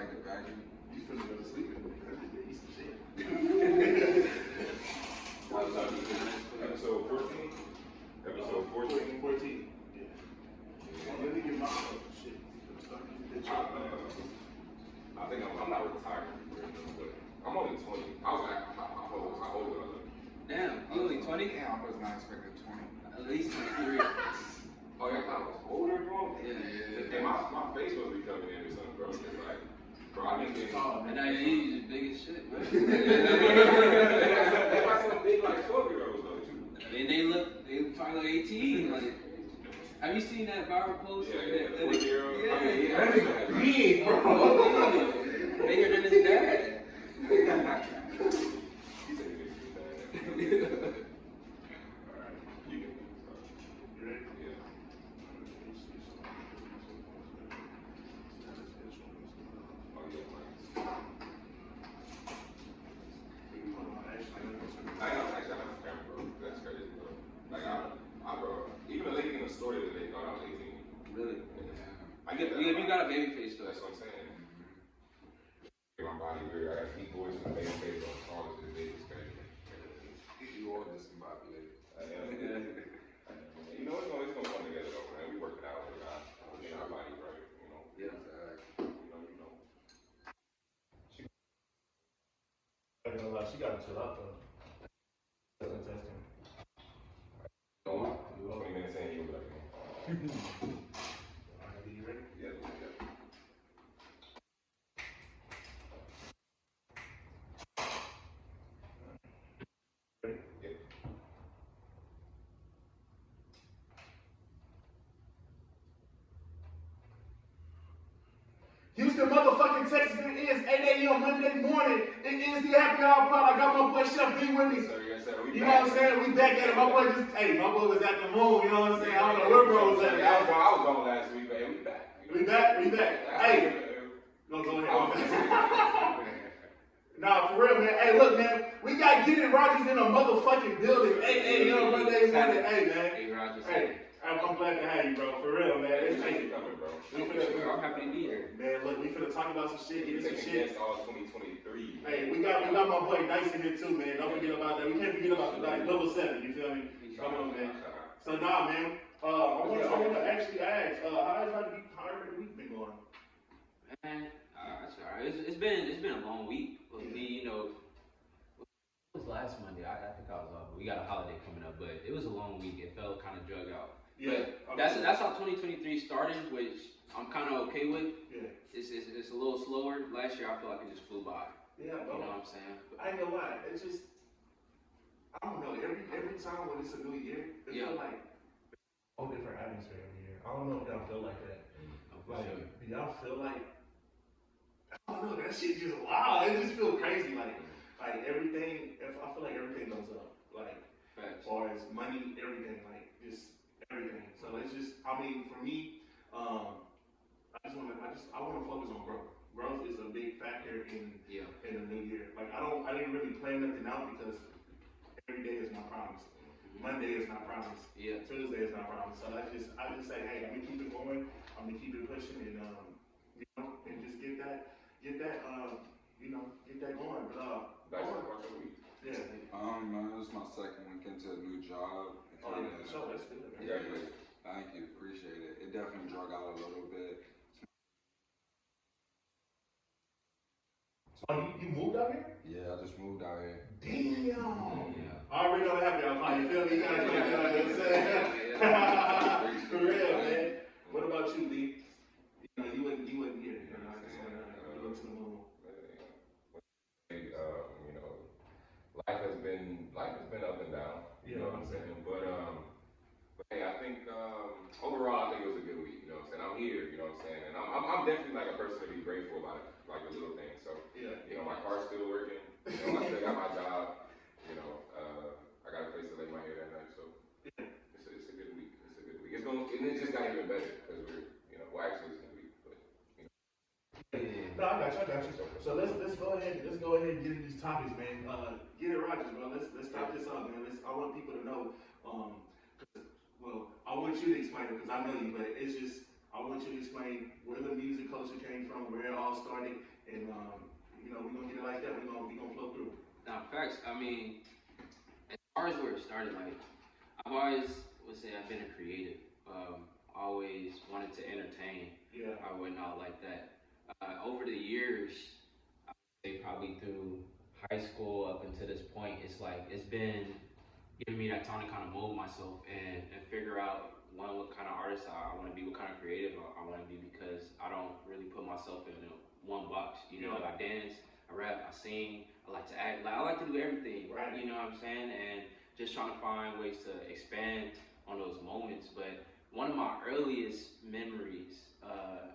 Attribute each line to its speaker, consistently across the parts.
Speaker 1: like the factory.
Speaker 2: You finna go to sleep and eat some shit.
Speaker 3: Episode 14? Episode 14?
Speaker 2: 14. Yeah. Let me get my shit.
Speaker 3: I think I'm not retired, but I'm only 20. I was like, how old was I?
Speaker 1: Damn, you only 20?
Speaker 4: Damn, I was not expecting 20.
Speaker 1: At least 23.
Speaker 3: Oh, yeah, I was older, bro.
Speaker 1: Yeah.
Speaker 3: And my face must be coming in or something, bro. It's like, bro, I been getting.
Speaker 1: And now he's just big as shit, man.
Speaker 3: They got some big, like, 12-year-olds, though, too.
Speaker 1: And they probably like 18. Like, have you seen that viral post?
Speaker 3: Yeah, the 40-year-old.
Speaker 1: Yeah.
Speaker 2: That nigga big, bro.
Speaker 1: Bigger than his dad.
Speaker 3: He said he didn't do that. Alright, you can start.
Speaker 2: You ready?
Speaker 3: Yeah. Oh, yeah, man. I have a camera, bro. That's crazy, bro. Like, bro, even the lady in the store today thought I was 18.
Speaker 1: Really?
Speaker 3: I get that.
Speaker 1: You got a baby face, though.
Speaker 3: That's what I'm saying. My body weird. I got deep voice and baby face on college and baby face.
Speaker 1: You are discombobulated.
Speaker 3: You know, it's gonna come together though, man. We work it out. We got our body right, you know.
Speaker 1: Yeah.
Speaker 3: You know.
Speaker 2: I ain't gonna lie, she gotta chill out though. Testing.
Speaker 3: 20 minutes in, you be like,
Speaker 2: Alright, you ready?
Speaker 3: yeah.
Speaker 2: Houston, motherfucking Texas, it is 8 a.m. Monday morning. It is the Happy Hour Pod. I got my boy Chef B with me.
Speaker 3: Yes, sir.
Speaker 2: You know what I'm saying? We back at it. My boy my boy was at the moon. You know what I'm saying? I don't know where bro was at.
Speaker 3: I was gone last week, man. We back. Hey.
Speaker 2: Go ahead. Nah, for real, man. Hey, look, man. We got GetitRogers in a motherfucking building. 8 a.m. Monday morning. Hey, man. Hey, I'm glad to have you, bro. For real, man.
Speaker 3: It's coming, bro.
Speaker 1: I'm happy to be here.
Speaker 2: Man, look, we finna talk about some shit, get some shit.
Speaker 3: All 2023.
Speaker 2: Hey, we got my boy Dyson here too, man. Don't forget about that. We can't forget about the Dyson. Level 7, you feel me? Come on, man. So nah, man. I want to actually ask, how's the week been going?
Speaker 1: Man, that's alright. It's been a long week for me, you know. It was last Monday. I think I was off. We got a holiday coming up, but it was a long week. It felt kind of drug out.
Speaker 2: Yeah.
Speaker 1: But that's how 2023 started, which I'm kind of okay with.
Speaker 2: Yeah.
Speaker 1: It's a little slower. Last year I feel like it just flew by.
Speaker 2: Yeah, bro.
Speaker 1: You know what I'm saying?
Speaker 2: I ain't gonna lie. It's just, I don't know. Every time when it's a new year, it feels like a whole different atmosphere every year. I don't know if y'all feel like that. Like, do y'all feel like, I don't know, that shit just wow. It just feels crazy. Like everything. I feel like everything goes up. Like as far as money, everything. Like just everything. So it's just. I mean, for me, I want to focus on growth. Growth is a big factor in the new year. Like I didn't really plan nothing out because every day is not promised. Monday is not promised.
Speaker 1: Yeah.
Speaker 2: Tuesday is not promised. So I just say, hey, I'm gonna keep it going. I'm gonna keep it pushing, and and just get that going. But yeah.
Speaker 4: Man, this is my second week into a new job.
Speaker 2: Oh yeah, for sure. That's good.
Speaker 3: Yeah.
Speaker 4: Thank you, appreciate it. It definitely drug out a little bit.
Speaker 2: Oh, you moved out here?
Speaker 4: Yeah, I just moved out here.
Speaker 2: Damn.
Speaker 1: Yeah.
Speaker 2: I already know the Happy Hour Pod. You feel me? You know what I'm saying? For real, man. What about you, Lee? You wouldn't hear it. You went to the moon.
Speaker 3: Life has been up and down. You know what I'm saying? But hey, I think overall I think it was a good week. You know what I'm saying? I'm here. You know what I'm saying? And I'm definitely like a person to be grateful about it, like the little things. So my car's still working. I still got my job. I got a place to lay my head at night. So it's a good week. And it just got even better because we're actually it's a good week, but
Speaker 2: No, I got you. So let's go ahead and get into these topics, man. GetitRogers, bro. Let's start this up, man. I want people to know. I want you to explain it because I know you, but it's just I want you to explain where the music culture came from, where it all started, and we're gonna get it like that. We're gonna flow through.
Speaker 1: Now, facts. I mean, as far as where it started, like I've always would say I've been a creative. Always wanted to entertain.
Speaker 2: Yeah.
Speaker 1: I would not like that. Over the years, I would say probably through high school up until this point, it's like it's been giving me that time to kind of mold myself and figure out what kind of artist I want to be, what kind of creative I want to be, because I don't really put myself in one box. You know, I dance, I rap, I sing, I like to act, like I like to do everything.
Speaker 2: Right.
Speaker 1: You know what I'm saying? And just trying to find ways to expand on those moments. But one of my earliest memories,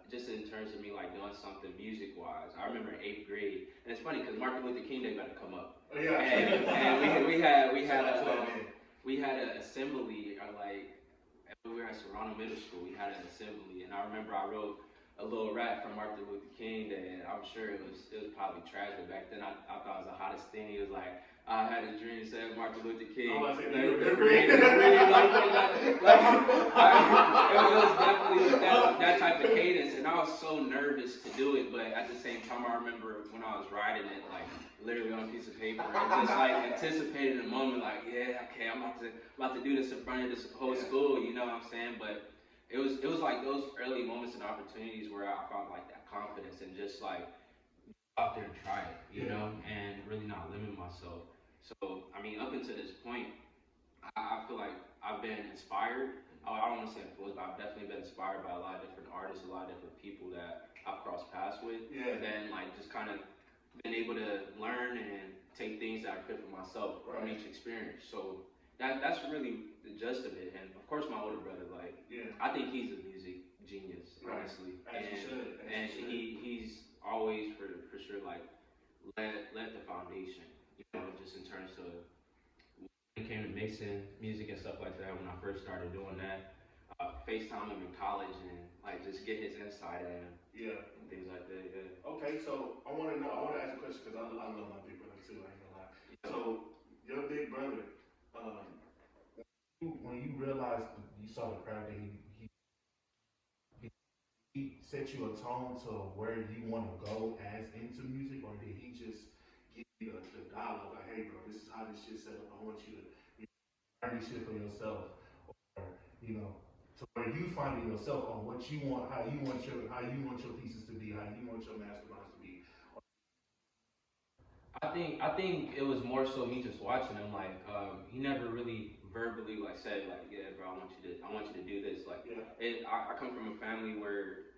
Speaker 1: just in terms of me like doing something music wise, I remember in 8th grade, and it's funny because Martin Luther King Day about to come up.
Speaker 2: Oh, yeah.
Speaker 1: And we had an assembly, like we were at Serrano Middle School. We had an assembly, and I remember I wrote a little rap from Martin Luther King Day, and I'm sure it was probably trash, but back then I thought it was the hottest thing. It was like, I had a dream, said Martin Luther King.
Speaker 2: Oh, I said,
Speaker 1: it was definitely that type of cadence, and I was so nervous to do it, but at the same time, I remember when I was writing it, like literally on a piece of paper, and just like anticipating the moment, like, yeah, okay, I'm about to do this in front of this whole school, you know what I'm saying? But it was like those early moments and opportunities where I found like that confidence and just like out there and try it, you know, and really not limit myself. So I mean, up until this point, I feel like I've been inspired. I don't want to say influenced, but I've definitely been inspired by a lot of different artists, a lot of different people that I've crossed paths with.
Speaker 2: Yeah.
Speaker 1: And then like just kind of been able to learn and take things that are fit for myself from each experience. So that's really the gist of it. And of course, my older brother, like, I think he's a music genius, honestly. And he's always for sure like led the foundation, you know, just in terms of when it came to mixing music and stuff like that. When I first started doing that, FaceTime him in college and like just get his insight and things like that. Yeah.
Speaker 2: Okay, so I want to ask a question because I love my big brother too. I ain't gonna lie. So your big brother, when you realized you saw the crowd that he set you a tone to where you want to go as into music, or did he just give you the dialogue like, hey bro, this is how this shit set up. I want you to learn this shit for yourself, or to where you finding yourself on what you want, how you want your pieces to be, how you want your masterminds to be.
Speaker 1: I think it was more so me just watching him. Like he never really verbally like said like, yeah, bro, I want you to do this. Like I come from a family where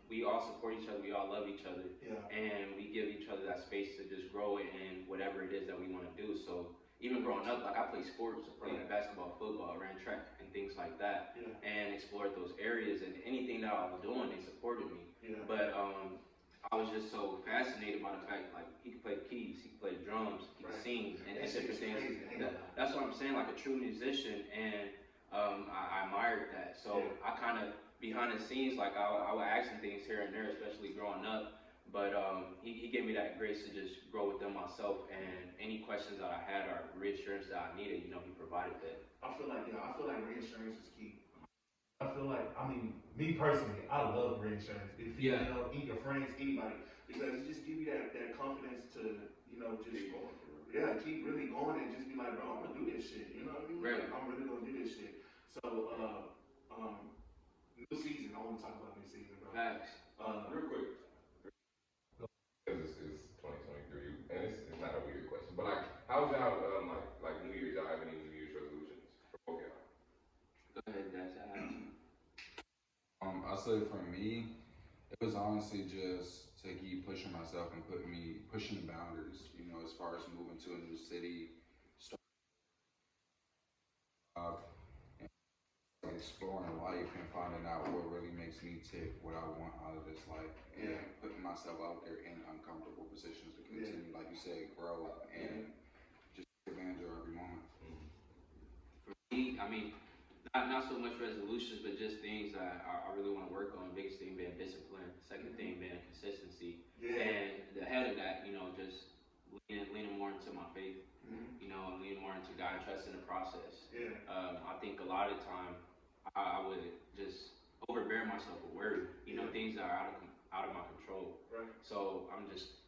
Speaker 1: we all support each other, we all love each other, and we give each other that space to just grow in whatever it is that we want to do. So even growing up, like I played sports, I played basketball, football, ran track, and things like that, and explored those areas. And anything that I was doing, they supported me. But I was just so fascinated by the fact like he could play keys, he could play drums, he could sing, and different things. That's what I'm saying, like a true musician, and I admired that. So I kind of behind the scenes, like I would ask him things here and there, especially growing up. But he gave me that grace to just grow within myself, and any questions that I had or reassurance that I needed, he provided that.
Speaker 2: I feel like reinsurance is key. I feel like, me personally, I love reinsurance. If your friends, anybody, because it just give you that confidence to just keep really going and just be like, bro, I'm gonna do this shit. You know what I mean?
Speaker 1: Right.
Speaker 2: I'm really gonna do this shit. So new season. I want to talk about new season, bro.
Speaker 1: Facts.
Speaker 3: Real quick. Because it's 2023, and it's not a weird question, but like, how's y'all like New Year's? Y'all have any New Year's resolutions for both y'all?
Speaker 1: Go ahead, guys.
Speaker 4: I say for me, it was honestly just to keep pushing myself and pushing the boundaries. As far as moving to a new city, exploring life and finding out what really makes me tick, what I want out of this life, and putting myself out there in uncomfortable positions to continue, like you said, grow and just take advantage of every moment.
Speaker 1: For me, not so much resolutions, but just things that I really want to work on. Biggest thing being discipline. Second thing being consistency. And the head of that, just leaning more into my faith. Leaning more into God, trusting the process. I think a lot of the time I would just overbear myself with worry. Things that are out of my control.
Speaker 2: Right.
Speaker 1: So I'm just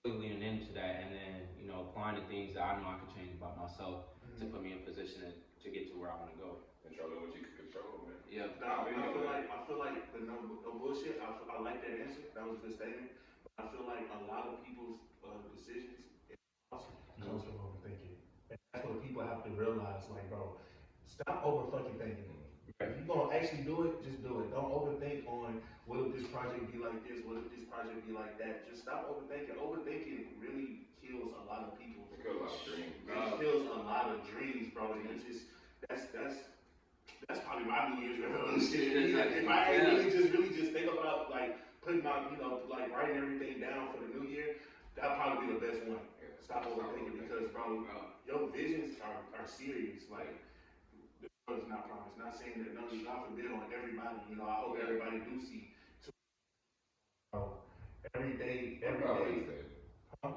Speaker 1: leaning into that, and then applying the things that I know I can change about myself to put me in position to get to where I want to go.
Speaker 3: Controlling what you can control, man.
Speaker 1: Yeah.
Speaker 2: I feel like the no bullshit. I like that answer. That was a good statement. But I feel like a lot of people's decisions comes from overthinking. And that's what people have to realize. Like, bro, stop over fucking thinking. If you're gonna actually do it, just do it. Don't overthink on what if this project be like this, what if this project be like that. Just stop overthinking. Overthinking really kills a lot of people.
Speaker 3: It kills a lot of dreams.
Speaker 2: It kills a lot of dreams, bro. And it's just that's probably my New Year's resolution. If I really just think about like putting my like writing everything down for the new year, that'll probably be the best one. Stop overthinking because bro, your visions are serious. Like the world is not promised. Not saying that none of God forbid on everybody. I hope everybody do see. Every day. I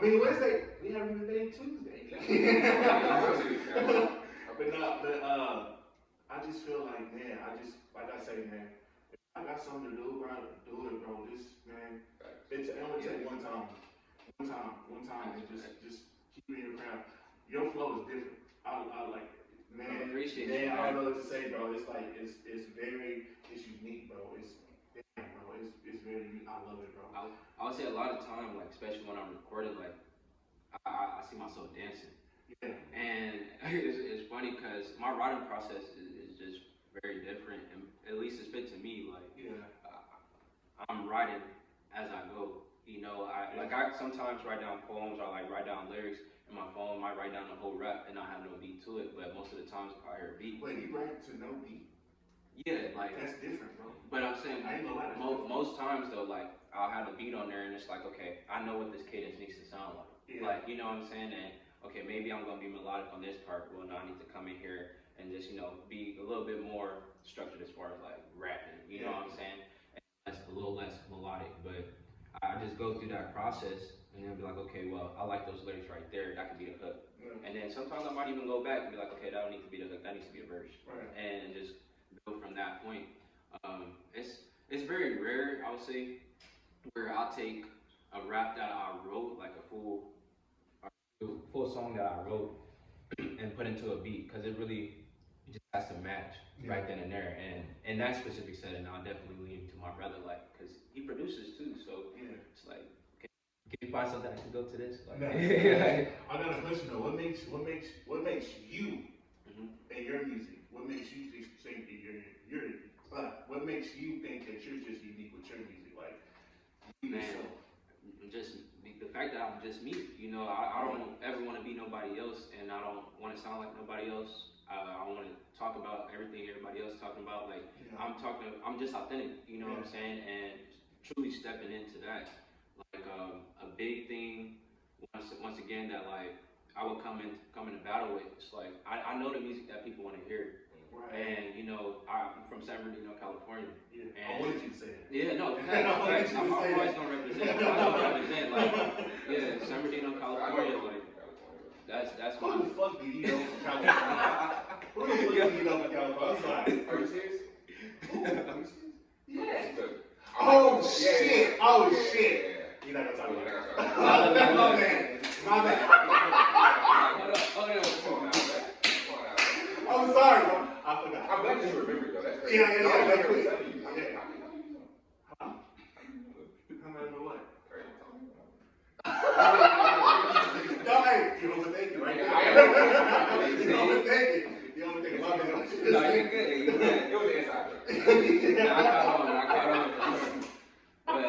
Speaker 2: mean, Wednesday, we haven't even been Tuesday. I just feel like, man, like I say, man, if I got something to do, bro, do it, bro. This, man, it only take one time, and just keep it in your craft. Your flow is different. I like it. Man, I appreciate it. I don't know what to say, bro. It's like, it's unique, bro. It's very unique. I love it, bro.
Speaker 1: I would say a lot of time, like, especially when I'm recording, like, I see myself dancing.
Speaker 2: Yeah.
Speaker 1: And it's funny because my writing process is just very different, and at least it's fit to me. Like, I'm writing as I go. I sometimes write down poems or like write down lyrics in my phone. Might write down the whole rap and not have no beat to it, but most of the times I hear a beat.
Speaker 2: Wait, you write to no beat?
Speaker 1: Yeah, like
Speaker 2: that's different, bro.
Speaker 1: But I'm saying
Speaker 2: I ain't gonna lie,
Speaker 1: most times though, like I'll have a beat on there and it's like, okay, I know what this cadence needs to sound like. Yeah. Like, you know what I'm saying? And okay, maybe I'm gonna be melodic on this part. Well, no, I need to come in here and just be a little bit more structured as far as like rapping. You know what I'm saying? And that's a little less melodic, but I just go through that process and then be like, okay, well, I like those lyrics right there. That could be the hook. Yeah. And then sometimes I might even go back and be like, okay, that don't need to be the hook. That needs to be a verse.
Speaker 2: Right.
Speaker 1: And just go from that point. It's very rare, I would say, where I'll take a rap that I wrote, like a full song that I wrote, and put into a beat, because it really just has to match right then and there. And in that specific setting, I'll definitely lean to my brother, like, because he produces too. So it's like, can you find something that can go to this? Like,
Speaker 2: I got a question though. What makes you and your music? What makes you think that what makes you think that you're just unique with your music? Like,
Speaker 1: just the fact that I'm just me. I don't ever want to be nobody else, and I don't want to sound like nobody else. I want to talk about everything everybody else is talking about. Like, I'm just authentic. You know what I'm saying? And truly stepping into that. Like, a big thing. Once again, that like I would come into battle with. It's like I know the music that people want to hear.
Speaker 2: Right.
Speaker 1: And I'm from San Bernardino, California.
Speaker 2: Yeah.
Speaker 1: And
Speaker 2: I wanted you to say that.
Speaker 1: Yeah, no, facts. I'm always gonna represent. Like, San Bernardino, California. Like, that's
Speaker 2: who the fuck do you know from California? Who the fuck do you know from California? I'm sorry.
Speaker 3: Are you serious?
Speaker 2: Yes. Oh shit! Oh shit! You're not gonna talk about that. My man.
Speaker 3: Hold on.
Speaker 2: I'm sorry, bro. I forgot.
Speaker 3: I'm glad you remembered though. That's great.
Speaker 2: Yeah. That's quick.
Speaker 3: How
Speaker 2: I remember what?
Speaker 3: No,
Speaker 2: hey, you overthink it right now. You overthink it. You overthink it. My bad.
Speaker 1: No, you're good.
Speaker 3: It was an inside joke.
Speaker 1: I caught on. But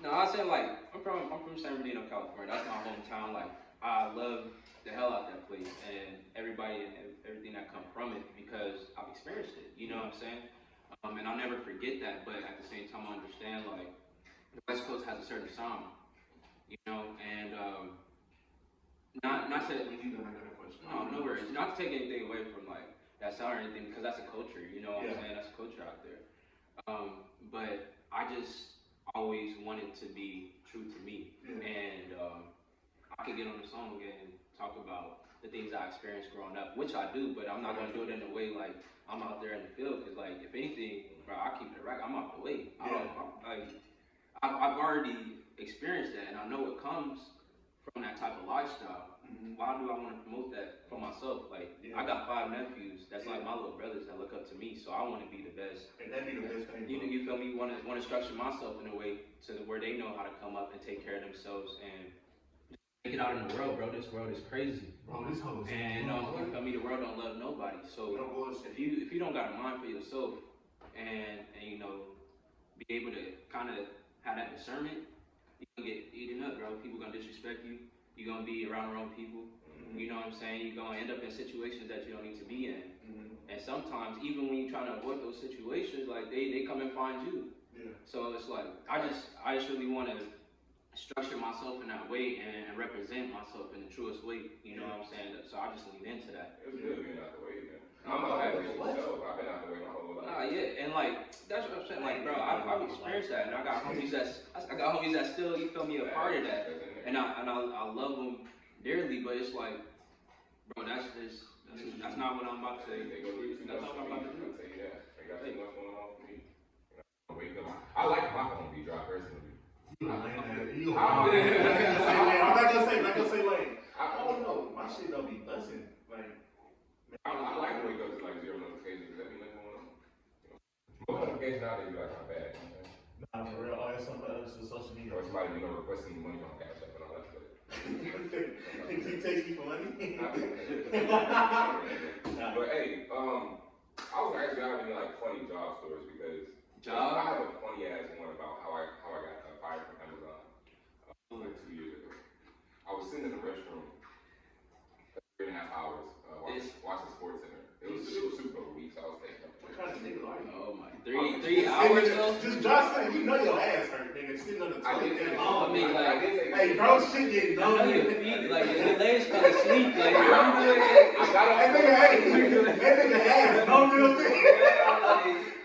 Speaker 1: no, I said, like, I'm from San Bernardino, California. That's my hometown. Like, I love the hell out that place and everybody and everything that come from it, because I've experienced it. You know what I'm saying? And I'll never forget that. But at the same time, I understand, like, the West Coast has a certain sound, and not to no worries, not to take anything away from like that sound or anything, because that's a culture. You know what I'm saying? That's a culture out there. But I just always wanted to be true to me, and I could get on the song and talk about the things I experienced growing up, which I do, but I'm not gonna do it in a way like I'm out there in the field, because like if anything, bro, I keep it right. I'm out the way. I've already experienced that, and I know it comes from that type of lifestyle. Why do I want to promote that for myself? Like, I got 5 nephews that's like my little brothers that look up to me, so I want to be the best.
Speaker 2: And that'd be the best thing.
Speaker 1: You feel me? Want to structure myself in a way to where they know how to come up and take care of themselves and make it out in the world, bro. This world is crazy.
Speaker 2: Bro, this whole
Speaker 1: and you feel me? The world don't love nobody. So if you don't got a mind for yourself and you know, be able to kind of have that discernment, you're gonna get eaten up, bro. People gonna disrespect you. You're gonna be around the wrong people. You know what I'm saying? You're gonna end up in situations that you don't need to be in. And sometimes, even when you're trying to avoid those situations, like they come and find you. So it's like I just really want to structure myself in that way and represent myself in the truest way. You know what I'm saying? So I just lean into that.
Speaker 3: It was good being out the way, man. I'm not that way myself. I've been out the way my whole life.
Speaker 1: And like that's what I'm saying. Like, bro, I've experienced that, and I got homies that still, you feel me, a part of that, and I love them dearly. But it's like, bro, that's not what I'm about to. That's not what I'm about to do.
Speaker 3: I'll tell you that. They got too much going on for me. I like my phone to be dry personally.
Speaker 2: I'm not gonna say like I don't know. My shit don't be buzzing. Like
Speaker 3: I like when it goes to like 0 notifications. Let me know what's going on. Most notifications nowadays be like my bad.
Speaker 2: Nah, for real. Oh, it's some social media.
Speaker 3: Or somebody requesting money from Cash App and all that stuff.
Speaker 2: He takes me for money.
Speaker 3: But hey, I was actually having like funny job stories because I have a funny ass one about how I got fired from Amazon like 2 years ago. I was sitting in the restroom 3.5 hours watching Sports Center. It was Super Bowl week, so I was taking up.
Speaker 2: What kind of nigga are you?
Speaker 1: Oh my, 3 hours though?
Speaker 2: Just Josh saying, you know your ass hurt, nigga. Sitting on the toilet that long.
Speaker 1: I mean, like,
Speaker 2: hey, bro, shit getting done.
Speaker 1: I know your feet, like your legs fell asleep, like
Speaker 2: that nigga ass, no real thing.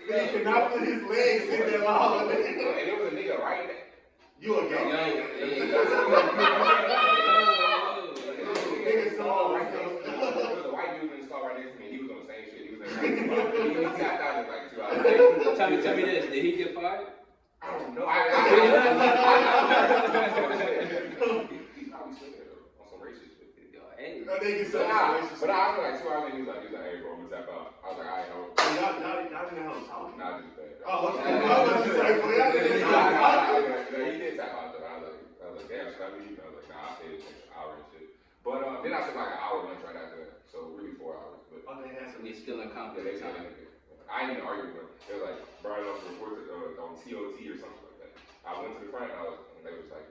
Speaker 2: He cannot put his legs in there long.
Speaker 3: And there was a nigga right there.
Speaker 2: You a gay?
Speaker 3: Nigga saw right there. There was a white dude in the stall right next to me. He was on the same shit. He was in he tapped out in like 2 hours.
Speaker 1: Tell me this. Did he get fired?
Speaker 3: I don't know. He's probably still there though, on some racist shit.
Speaker 1: Hey.
Speaker 2: That nigga said racist.
Speaker 3: But after like 2 hours, he was like, hey bro, I'm gonna tap out. I was like, alright, no.
Speaker 2: Y'all didn't know talking.
Speaker 3: Nah, just that.
Speaker 2: Oh, okay. I was about to say, boy, y'all didn't know.
Speaker 3: He did tap out though. I was like, damn, should I leave? I was like, nah, I stayed an extra hour and shit. But then I took like an hour lunch right after that. So really 4 hours. But
Speaker 1: He's still in conflict.
Speaker 3: I didn't even argue with them. They were like, brought it up to report on TOT or something like that. I went to the front and they was like,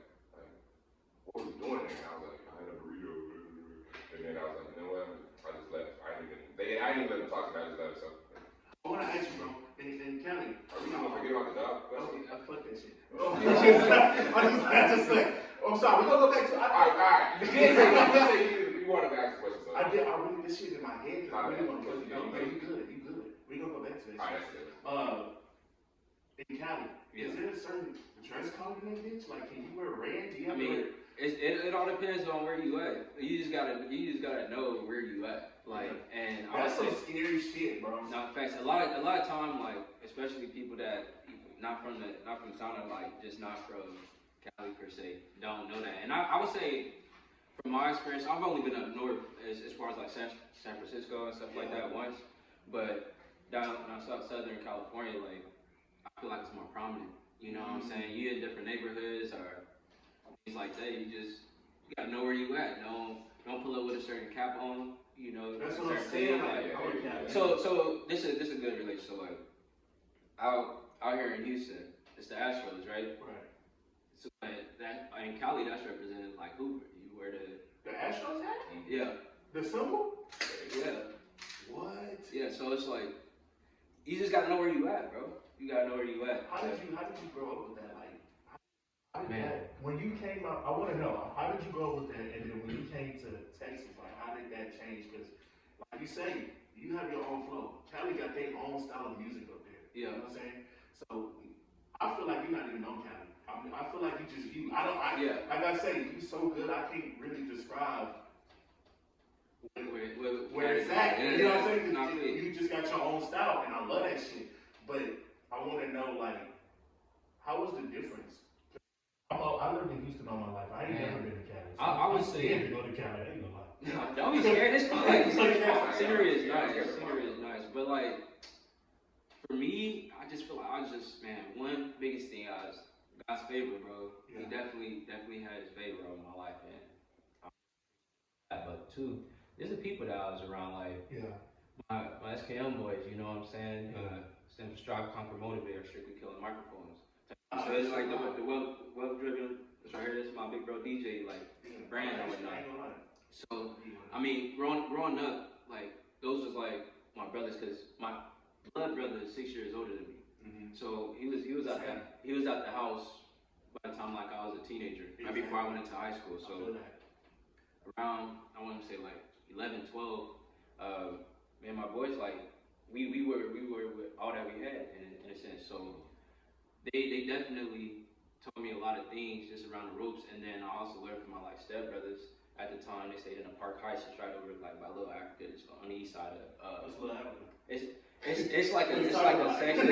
Speaker 3: what was you doing there? And I was like, I had a burrito. And then I was like, you know what? I just left. I didn't even let them talk to me. I just left. So
Speaker 2: I want to ask you, bro. In Cali,
Speaker 3: are we gonna forget about the job?
Speaker 2: I fuck that shit. I just say, I'm sorry. We're gonna go back to. All right. You did say you wanted to ask a question. So. I really this shit in my head. I really want to go. No, you good. We're gonna go back to that.
Speaker 3: All right, that's it.
Speaker 2: In Cali, is there a certain dress code in that bitch? Like, can you wear red? Do you have
Speaker 1: it all depends on where you at. You just gotta know where you at. Like, and
Speaker 2: that's some scary shit, bro.
Speaker 1: Not facts. A lot of time, like, especially people that not from town, or like just not from Cali per se, don't know that. And I would say, from my experience, I've only been up north as far as like San Francisco and stuff like that once, but down Southern California, like, I feel like it's more prominent. You know what I'm saying? You in different neighborhoods or things like that. You gotta know where you at. Don't pull up with a certain cap on. You know,
Speaker 2: that's what I'm saying.
Speaker 1: So this is a good relation. So like out here in Houston, it's the Astros, right?
Speaker 2: Right.
Speaker 1: So that in Cali, that's represented like Hoover. You wear
Speaker 2: the Astros hat?
Speaker 1: Yeah.
Speaker 2: The symbol?
Speaker 1: Yeah.
Speaker 2: What?
Speaker 1: Yeah. So it's like you just gotta know where you at, bro. You gotta know where you at.
Speaker 2: How did you grow up with that? Like, when you came out, I want to know, how did you grow up with that? And then when you came to Texas, like, how did that change? Because, like you say, you have your own flow. Cali got their own style of music up there.
Speaker 1: Yeah.
Speaker 2: You know what I'm saying? So, I feel like you're not even on Cali. I feel like you just you. Like I say, you're so good, I can't really describe where it's at. You know what I'm saying? You just got your own style, and I love that shit. But I want to know, like, how was the difference? I lived in Houston all my life. I ain't never been to Cali. So
Speaker 1: I would say
Speaker 2: scared to go to Cali. I ain't gonna lie.
Speaker 1: Don't be scared. It's cool. Like, scenery is nice. Scenery is nice. But like, for me, I just feel like one biggest thing is God's favor, bro. Yeah. He definitely had his favor on my life, man. But two, there's the people that I was around, like my SKM boys. You know what I'm saying? Stand for Strive, Conquer, Motivate, or Strictly Killing Microphones. So it's like the wealth driven. It's right here. This is my big bro DJ, like brand and whatnot. So I mean, growing up, like those was like my brothers, cause my blood brother is 6 years older than me. Mm-hmm. So he was at the house by the time like I was a teenager, right before I went into high school. So around I want to say like 11, 12, me and my boys, like we were with all that we had in a sense. So they definitely taught me a lot of things just around the ropes, and then I also learned from my like stepbrothers. At the time, they stayed in a Park Heights, just right over like by Little Africa, just on the east side of.
Speaker 2: What's Little Africa?
Speaker 1: It's like a section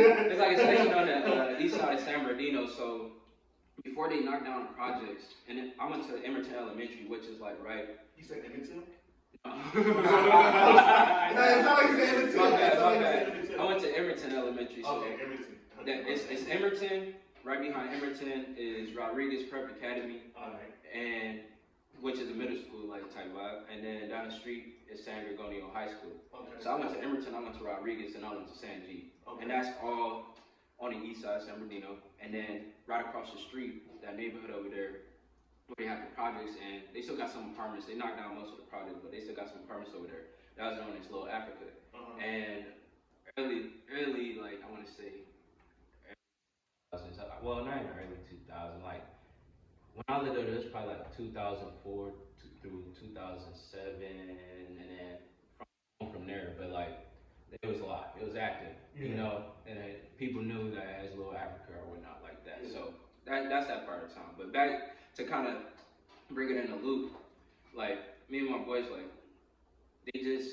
Speaker 1: on the east side of San Bernardino. So before they knocked down the projects, and then I went to Emerton Elementary, which is like right.
Speaker 2: You said Emerton?
Speaker 1: No.
Speaker 2: That's how you say Emerton.
Speaker 1: I went to Emerton Elementary. So
Speaker 2: okay, Emerton.
Speaker 1: It's Emerton. Right behind Emerton is Rodriguez Prep Academy.
Speaker 2: All right.
Speaker 1: And which is a middle school like type vibe, and then down the street is San Gregorio High School. Okay. So I went to Emerton, I went to Rodriguez, and I went to San G. Okay. And that's all on the east side of San Bernardino. And then right across the street, that neighborhood over there, where they have the projects, and they still got some apartments. They knocked down most of the projects, but they still got some apartments over there. That was known as Little Africa. And early, like I want to say, well, not even early 2000, like. When I lived there, it was probably like 2004 through 2007, and then from there. But like, it was a lot. It was active, you know, and then people knew that as Little Africa or whatnot like that. So that's that part of the time. But back to kind of bring it in the loop, like me and my boys, like they just,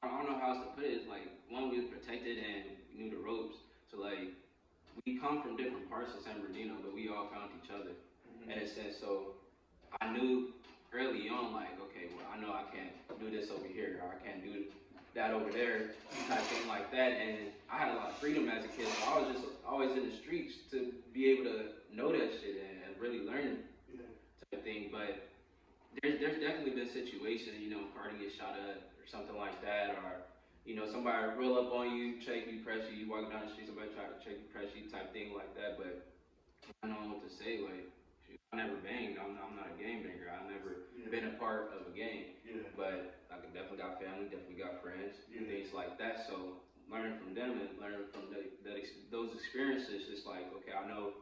Speaker 1: I don't know how else to put it. Like one, we was protected and knew the ropes. So like we come from different parts of San Bernardino, but we all found each other. In a sense, so I knew early on, like, okay, well, I know I can't do this over here, or I can't do that over there, type thing like that. And I had a lot of freedom as a kid, so I was just always in the streets to be able to know that shit and really learn type thing. But there's definitely been situations, you know, party gets shot up or something like that, or you know, somebody roll up on you, check you, press you, you walk down the street, somebody try to check you, press you, type thing like that. But I don't know what to say, like. I never banged. I'm not a game banger. I've never been a part of a game. But I definitely got family, definitely got friends, things like that. So learning from them and learning from those experiences, it's like, okay, I know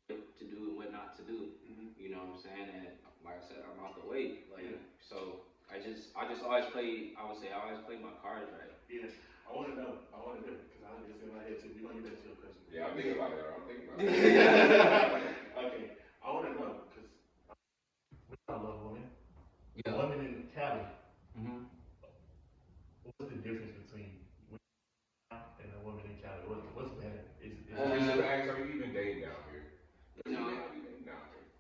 Speaker 1: what to do and what not to do. You know what I'm saying? And like I said, I'm out the way. Like so, I just always play. I would say I always play my cards right.
Speaker 2: Yeah. I want to know, because I just in my head too. We're gonna get back to your question.
Speaker 3: Yeah, I'm thinking about it.
Speaker 2: Okay. I want to know, because I love women. Yeah. Women in Cali. What's the difference between women and a woman in Cali? What's better?
Speaker 3: Are you even dating down here?
Speaker 1: No.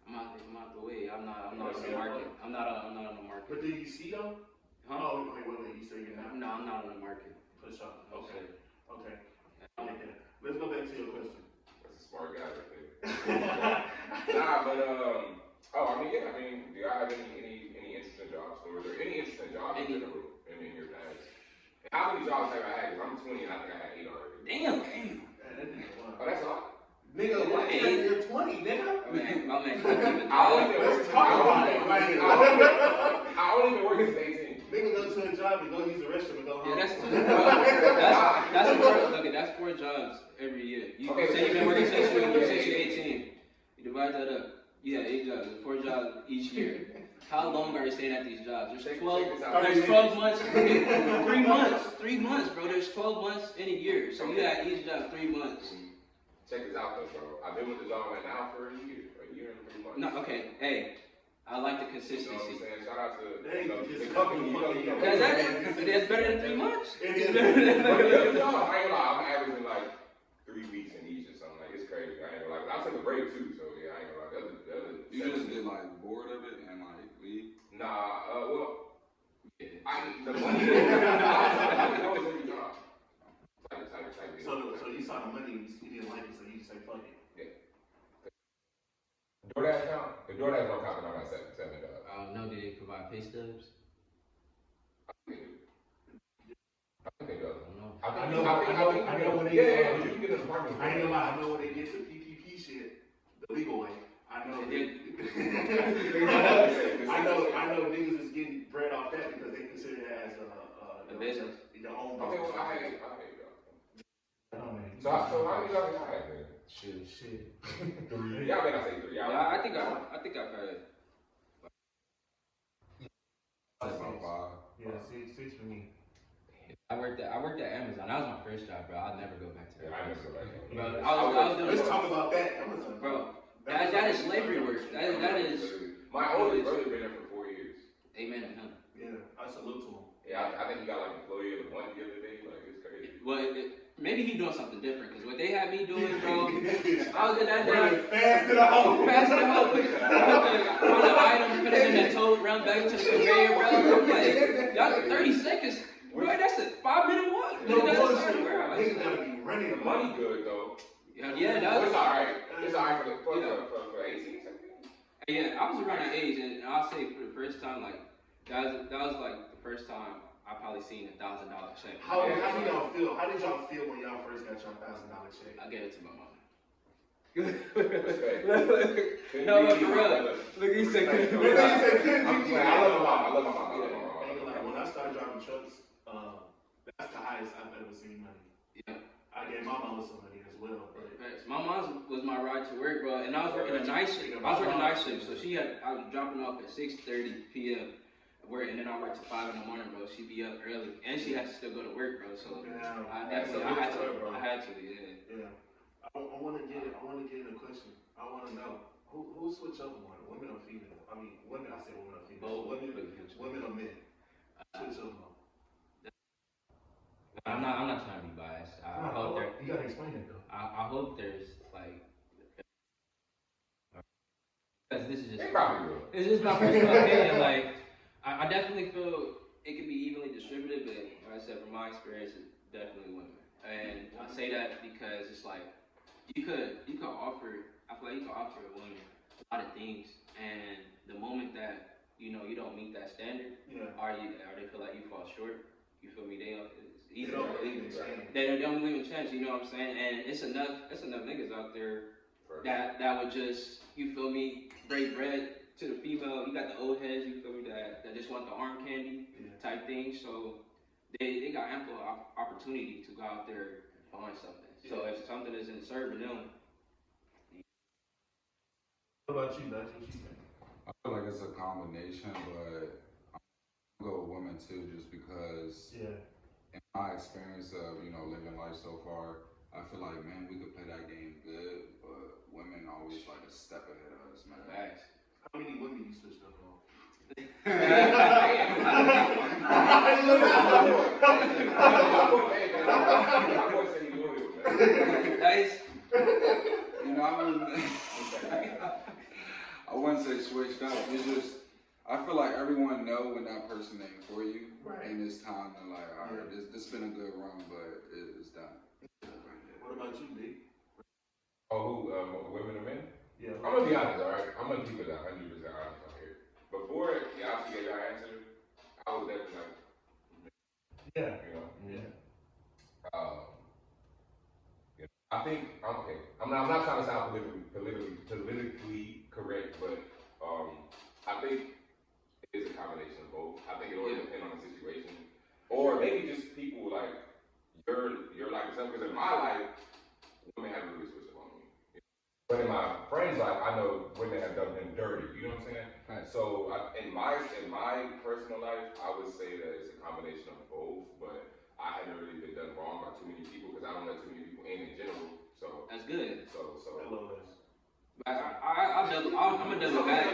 Speaker 1: I'm out the way. I'm not on the market. I'm not on the market.
Speaker 2: But do you see them?
Speaker 1: Huh?
Speaker 2: Oh, wait. You say you're not?
Speaker 1: No, I'm not on the market.
Speaker 2: For sure. Okay. Let's go back to your question.
Speaker 3: That's a smart guy right there. Nah, but do y'all have any interesting jobs? Or were there any interesting jobs in general in your past? And how many jobs have I had? Because I'm 20 and I think I had 8 already.
Speaker 1: Damn.
Speaker 3: Oh, that's a lot.
Speaker 2: Nigga, what? You're 20, nigga.
Speaker 1: My man.
Speaker 2: Let's talk about it.
Speaker 3: I only been working since 18.
Speaker 2: Nigga go to a job and go use the restroom and go home.
Speaker 1: Yeah, that's 4 jobs every year. You say you've been working since you're 18. You divide that up. You have 8 jobs, 4 jobs each year. How long are you staying at these jobs? There's 12 months, 3 months, bro. There's 12 months in a year. So you got each job 3 months.
Speaker 3: Check this out though, bro. I've been with the job right now for a year and 3 months.
Speaker 1: No, okay, hey. I like the
Speaker 3: You know what
Speaker 1: consistency.
Speaker 3: I'm saying? Shout out to
Speaker 2: the
Speaker 3: company.
Speaker 1: That's better than 3 months.
Speaker 3: I ain't gonna lie, I'm averaging like 3 weeks in each or something. Like it's crazy. I ain't gonna lie. I took a break too, so yeah, I ain't gonna lie.
Speaker 4: You just get like bored of it and like leave?
Speaker 3: Nah, well, the money goes every time. Type.
Speaker 2: So you saw the money, you didn't like it, so you just say fuck it.
Speaker 3: Yeah. DoorDash count? The DoorDash don't count, I got $7.
Speaker 1: No, did they provide pay stubs?
Speaker 3: I think they do.
Speaker 2: I know when they
Speaker 3: yeah, but you can get an apartment.
Speaker 2: I ain't gonna lie, I know when they get the PPP shit, the legal way. I know niggas is getting bread off that because they consider that as a business. Your own business.
Speaker 3: Okay, well, I hate y'all. So how many y'all had, man?
Speaker 2: Shit.
Speaker 3: 3. Y'all better not say 3.
Speaker 1: I think I've had it.
Speaker 4: About 5.
Speaker 2: Yeah, 6 for me.
Speaker 1: I worked at Amazon. That was my first job, bro. I'll never go back to that.
Speaker 3: I never go back.
Speaker 1: Bro, I was doing.
Speaker 2: Let's talk about that. Amazon,
Speaker 1: bro. That is slavery work. That is.
Speaker 3: My oldest brother been there for 4 years.
Speaker 1: Amen to him.
Speaker 2: Yeah, I salute to him.
Speaker 3: Yeah, I think he got like employee of the month the other day. Like it's crazy.
Speaker 1: Well, maybe he doing something different because what they had me doing, bro. I was in that day.
Speaker 2: Fast to the home.
Speaker 1: Run the item, put it in the tote, run back to the conveyor, bro. I'm like, y'all got 30 seconds. Bro, that's a 5-minute walk.
Speaker 2: No bullshit. Niggas gotta be running.
Speaker 3: The money good though.
Speaker 1: Yeah, that was.
Speaker 3: It's alright. It's alright for 18.
Speaker 1: Yeah, I was around that age, and I'll say for the first time, like that was like the first time I probably seen $1,000 check.
Speaker 2: How did y'all feel? How did y'all feel when y'all first got your $1,000 check?
Speaker 1: I gave it to my mom.
Speaker 3: Respect.
Speaker 1: No, for real. Look, he said,
Speaker 3: I love my mom.
Speaker 2: When I started driving trucks, that's the highest I've ever seen money.
Speaker 1: Yeah.
Speaker 2: I gave my mama some money as well.
Speaker 1: My mom was my ride to work, bro, and I was working a night shift. So I was dropping off at 6:30 p.m. work, and then I worked till 5 in the morning, bro. She'd be up early, and she had to still go to work, bro. So I had to, yeah.
Speaker 2: I want to get in a question. I want to know who switch up more, women or female? I mean, women. I say women or female. Women or men. Switch up more.
Speaker 1: I'm not trying to be biased.
Speaker 2: You gotta explain it though.
Speaker 1: I hope there's like, because this is just.
Speaker 3: They probably will.
Speaker 1: It's just my personal opinion. Like, I definitely feel it could be evenly distributed, but like I said, from my experience, it's definitely women. And I say that because it's like you could offer. I feel like you can offer a woman a lot of things, and the moment that you don't meet that standard, or they feel like you fall short. You feel me? They don't even chance. You know what I'm saying? And it's enough niggas out there that would just, you feel me, break bread to the female. You got the old heads, you feel me, that just want the arm candy type thing. So they got ample opportunity to go out there and find something. So if something isn't serving them.
Speaker 2: What about you, Dutch? What you think?
Speaker 4: I feel like it's a combination, but I'm gonna go with women too, just because in my experience of living life so far, I feel like, man, we could play that game good, but women always like a step ahead of us, man.
Speaker 1: Facts.
Speaker 2: How many women you switched up on?
Speaker 1: Nice.
Speaker 4: I wouldn't say switched up. It's just, I feel like everyone know when that person ain't for you, and it's time to like, all right, this been a good run, but it's done.
Speaker 2: What about you, D?
Speaker 3: Oh, women or men?
Speaker 2: Yeah.
Speaker 3: I'm gonna be honest, all right. I'm gonna keep it 100% honest out here. Before y'all see your answer, I was definitely like, I think okay. I'm not trying to sound politically correct, but I think it is a combination of both. I think it always depends on the situation, or maybe just people like you're like something. Because in my life, women haven't really switched up on me. But in my friends' life, I know women have done them dirty. You know what I'm saying?
Speaker 1: Right.
Speaker 3: So in my personal life, I would say that it's a combination of both. But I haven't really been done wrong by too many people because I don't let too many people in general. So
Speaker 1: that's good.
Speaker 3: So
Speaker 1: I'm gonna double back.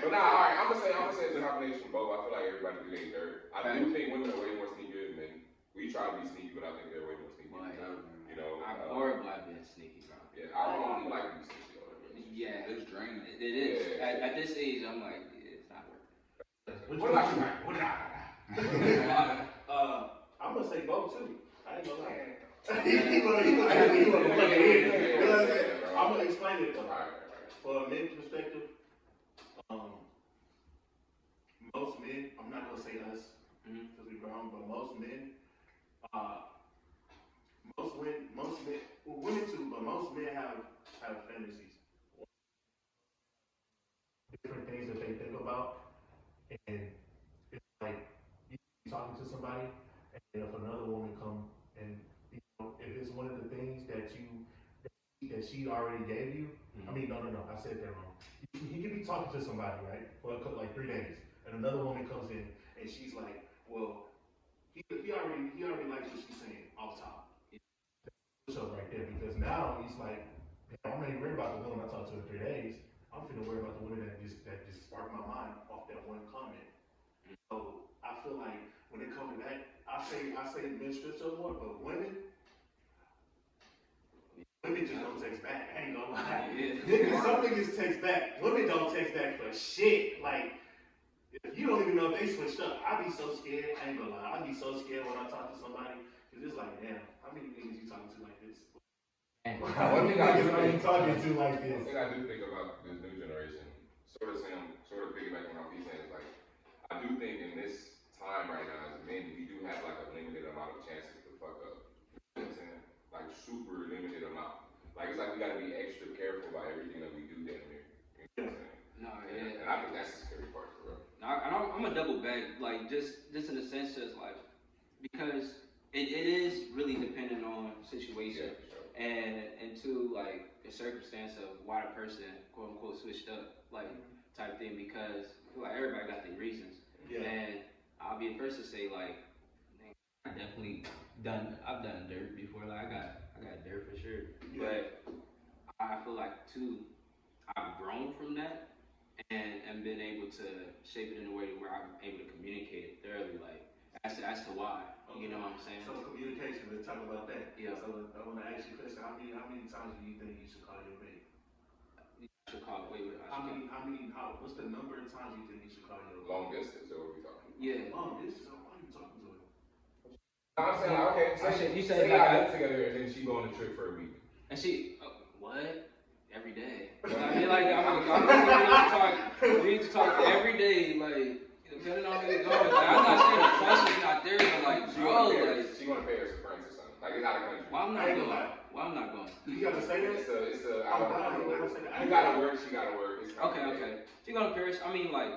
Speaker 3: But nah, all right. I'm gonna say it's a combination of both. I feel like everybody do their dirt. I do think women are way more sneaky than men. We try to be sneaky, but I think they're way more sneaky. You know,
Speaker 1: I'm horrible at being sneaky, bro.
Speaker 3: Yeah, I don't like to be sneaky.
Speaker 1: Yeah,
Speaker 4: it's draining.
Speaker 1: It is. Yeah. At this age, I'm like, it's not working.
Speaker 2: What about you, Mike? I'm gonna say both too. I ain't gonna lie. I'm gonna explain it though. For a men's perspective, most men, I'm not gonna say us because we're grown, but most men, women too, but most men have fantasies, different things that they think about, and it's like you talking to somebody, and if another woman come and if it's one of the things that she already gave you, I mean, no, I said that wrong. He could be talking to somebody, right, for like 3 days, and another woman comes in and she's like, well, he already likes what she's saying off top. Push up right there because now he's like, I'm not even worried about the woman I talked to in 3 days. I'm finna worry about the woman that just sparked my mind off that one comment. So I feel like when it comes to that, I say men switch up more, but women just don't text back. I ain't gonna lie. Some niggas text back. Women don't text back for shit. Like, you don't even know if they switched up. I be so scared. I ain't gonna lie. I be so scared when I talk to somebody. Cause it's like, damn, how many niggas you talking to like this?
Speaker 3: One thing I do think
Speaker 2: about this.
Speaker 3: One thing I do think about this new generation, sort of piggybacking on what he's saying, is like, I do think in this time right now as men, we do have like a limited amount of chances to fuck up. You know what I'm saying? Like super limited amount. Like it's like we gotta be extra careful about everything that we do down here. You know what I'm saying?
Speaker 1: No, yeah.
Speaker 3: And I think that's the scary part for real.
Speaker 1: I'm a double back, like just in the sense of like, because it is really dependent on situation, and to like the circumstance of why the person quote unquote switched up, like type thing, because I feel like everybody got their reasons, and I'll be the first to say like, I've done dirt before, like I got dirt for sure, but I feel like too, I've grown from that. And been able to shape it in a way where I'm able to communicate it thoroughly, like as to why. Okay. You know what I'm saying?
Speaker 2: So communication, let's talk about that.
Speaker 1: Yeah.
Speaker 2: So I want to ask you a question. How many times do you think you should call your mate?
Speaker 1: What's
Speaker 2: the number of times you think you should call your
Speaker 3: long distance, or what we talking?
Speaker 1: Yeah.
Speaker 2: Long distance. Why are you talking to her?
Speaker 3: I'm saying like, okay.
Speaker 1: You say
Speaker 3: like I live together and then she go on a trip for a week.
Speaker 1: And she what? Every day. We need to talk every day, like, depending on who you're going. Like, I'm not saying the trust is not there, but like,
Speaker 3: she gonna pay us for friends or something. Like, it's out of country.
Speaker 1: Why I'm not going?
Speaker 2: You gotta say that?
Speaker 3: You gotta work, she gotta work.
Speaker 1: Okay. She gonna Paris. I mean, like,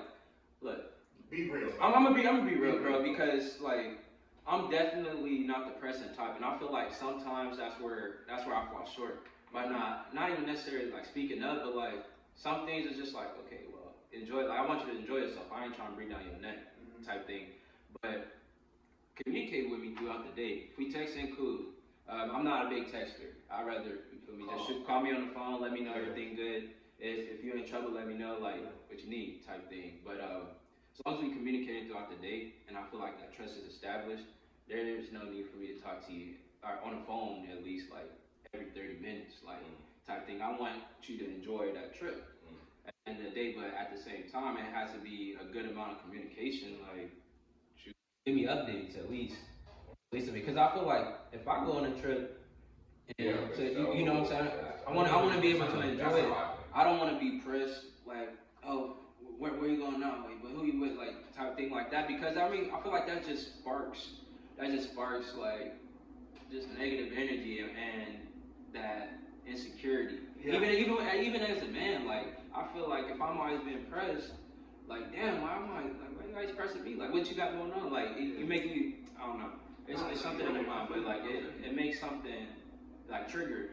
Speaker 1: look.
Speaker 2: Be real.
Speaker 1: I'm gonna be real, bro, because like, I'm definitely not the pressing type, and I feel like sometimes that's where I fall short. By not even necessarily like speaking up, but like some things is just like, okay, well, enjoy. Like I want you to enjoy yourself. I ain't trying to breathe down your neck, type thing. But communicate with me throughout the day. If we texting, cool. I'm not a big texter. I'd rather call me on the phone, let me know everything good. If you're in trouble, let me know like what you need, type thing. But as long as we communicate throughout the day, and I feel like that trust is established, there's no need for me to talk to you or on the phone at least like every 30 minutes, like type thing. I want you to enjoy that trip at the end of the day, but at the same time, it has to be a good amount of communication. Like, give me updates at least of me, because I feel like if I go on a trip, and you know what I'm saying, I want to be able to enjoy it. I don't want to be pressed like, oh, where you going now? Like, but who you with? Like type thing like that, because I mean, I feel like that just sparks like just negative energy and that insecurity. Yeah. Even as a man, like I feel like if I'm always being pressed, like damn, why you guys pressing me? Like what you got going on? Like you make you, I don't know. It's something in the mind, but like it makes something like triggered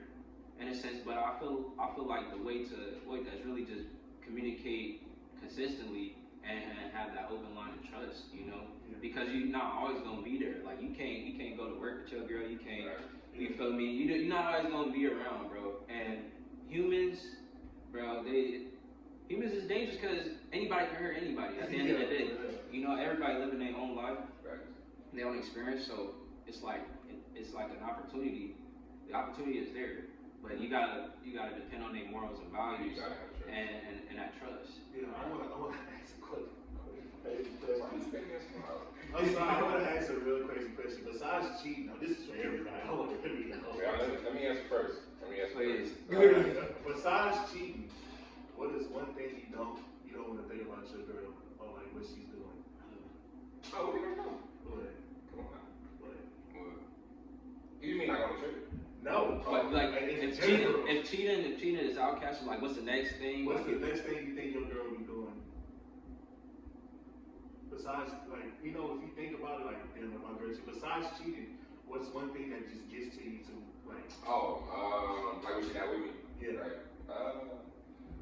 Speaker 1: in a sense. But I feel like the way that's really just communicate consistently and have that open line of trust, you know, because you're not always gonna be there. Like you can't go to work with your girl. You can't You feel me? You're not always gonna be around, bro. And humans, bro, humans is dangerous because anybody can hurt anybody at the end of the day. You know, everybody living their own life, their own experience. So it's like an opportunity. The opportunity is there, but you gotta depend on their morals and values and that trust.
Speaker 2: Yeah, I wanna ask a question. I'm sorry, I want to ask a real crazy question. Besides cheating, now this is for everybody. I want to really know.
Speaker 3: Let me answer first.
Speaker 1: Please.
Speaker 2: Besides cheating, what is one thing you don't want to think about your girl or like what she's doing?
Speaker 3: Oh, we don't know.
Speaker 2: What?
Speaker 3: Come on now.
Speaker 2: What?
Speaker 3: You mean like on the trip?
Speaker 2: No.
Speaker 1: Like if cheating is outcast, like what's the next thing?
Speaker 2: What's the next thing you think your girl be doing? Besides, like, if you think about it, like, damn, my girl, besides cheating, what's one thing that just gets to you to, like...
Speaker 3: like what she got with me?
Speaker 2: Yeah.
Speaker 3: Right.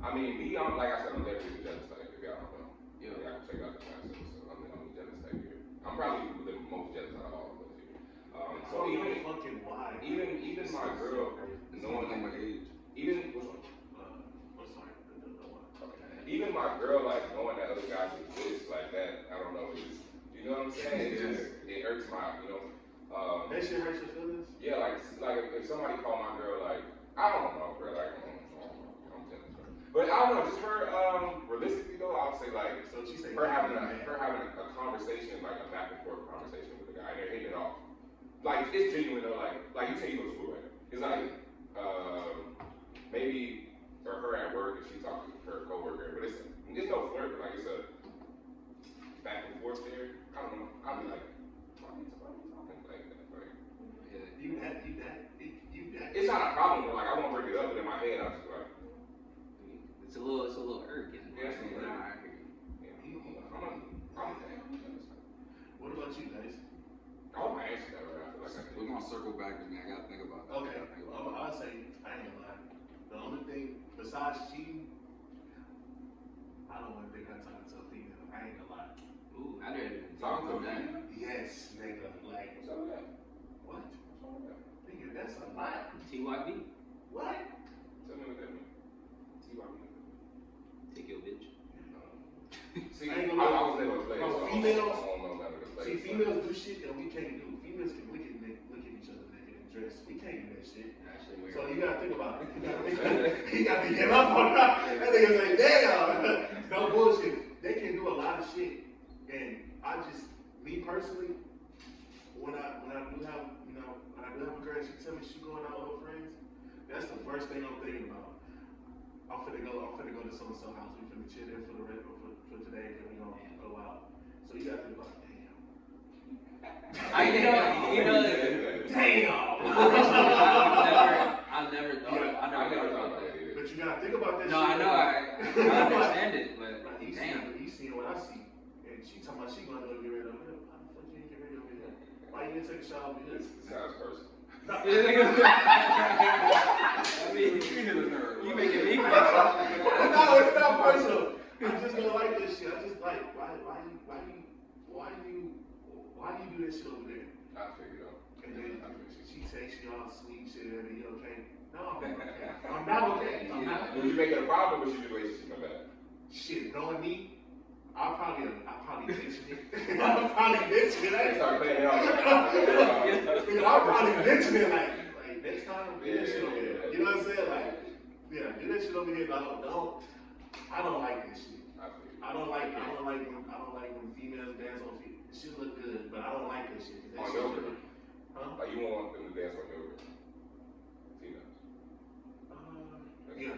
Speaker 3: I mean, me, like I said, I'm definitely the jealous type, if y'all don't know. Yeah. I can check out the concept, so I'm the jealous type here. I'm probably the most jealous out of all of us here. So even my girl, knowing my age, even my girl, like, knowing that other guys exist like that, I don't know, you know what I'm saying? It hurts my,
Speaker 2: that shit hurts your feelings?
Speaker 3: Yeah, like if somebody called my girl, like, I don't know, bro, like, I'm jealous, bro. But I don't know, just her, realistically though, I would say, like,
Speaker 2: so she say
Speaker 3: her having a conversation, like a back and forth conversation with the guy, and they're hitting it off. Like, it's genuine though, like you say you go to school, right? It's like, maybe for her at work and she talks to her coworker, but it's no flirt, like it's a back and forth there. I don't know. I'll be like, why are you talking like that? Like,
Speaker 2: you that.
Speaker 3: It's not a problem, but like I won't bring it up, but in my head I just like,
Speaker 1: it's a little irking.
Speaker 3: Yeah, it's a little
Speaker 1: irking.
Speaker 2: What about you guys?
Speaker 3: I hope I answered that right. I feel like
Speaker 4: we're gonna circle back to me. I gotta think about that.
Speaker 2: Okay. I'll say I ain't gonna lie. The only thing besides cheating, I don't want to think I talk to a female. I ain't gonna lie.
Speaker 1: Ooh, I didn't
Speaker 3: talk to
Speaker 1: that.
Speaker 2: Yes, nigga. Like,
Speaker 3: what's up with that?
Speaker 2: What? Nigga, that's a lot.
Speaker 1: TYB.
Speaker 2: What?
Speaker 3: Tell me what that means. TYB.
Speaker 1: Take your bitch.
Speaker 3: See, I was never a player, so
Speaker 2: females,
Speaker 3: I don't know about the play.
Speaker 2: See, females do shit that we can't do. Females can look at each other naked and dress. We can't do that shit.
Speaker 1: Actually,
Speaker 2: so you gotta think about it. You gotta be getting up on that. That nigga's like, damn. No bullshit. They can do a lot of shit. And me personally, when I do have, a girl and she tell me she going out with her friends, that's the first thing I'm thinking about. I'm finna go to so-and-so house. We finna chill there for today, and we gonna go out. So you gotta think about, damn. Damn.
Speaker 1: I never thought about that.
Speaker 2: But you gotta think about that shit.
Speaker 1: No, I know. I understand it, but damn.
Speaker 2: You see what I see. And she talking about she gonna go get ready over here. Why the fuck you ain't get ready over here? Why you didn't take a shower over here?
Speaker 3: Sounds personal.
Speaker 1: I mean, you making me feel
Speaker 2: No, it's not personal. I just don't like this shit. I just like, why do you do this shit over there?
Speaker 3: I figured out.
Speaker 2: And then she takes you all sweet shit and you okay? No, I'm okay. I'm not okay. I'm not.
Speaker 3: Will you make it a problem or should you wait till she come back?
Speaker 2: Shit, knowing me, I'll probably mention it. I'll probably mention it. I
Speaker 3: Start playing it out.
Speaker 2: I'll probably mention it like next time, do that shit over here. You know what I'm saying? Like, yeah, do that shit over here. I don't like this shit. I don't like when females dance on feet. It should look good, but I don't like this shit.
Speaker 3: On yoga?
Speaker 2: Huh?
Speaker 3: Like you won't want them to dance on yoga? Females?
Speaker 2: Yeah.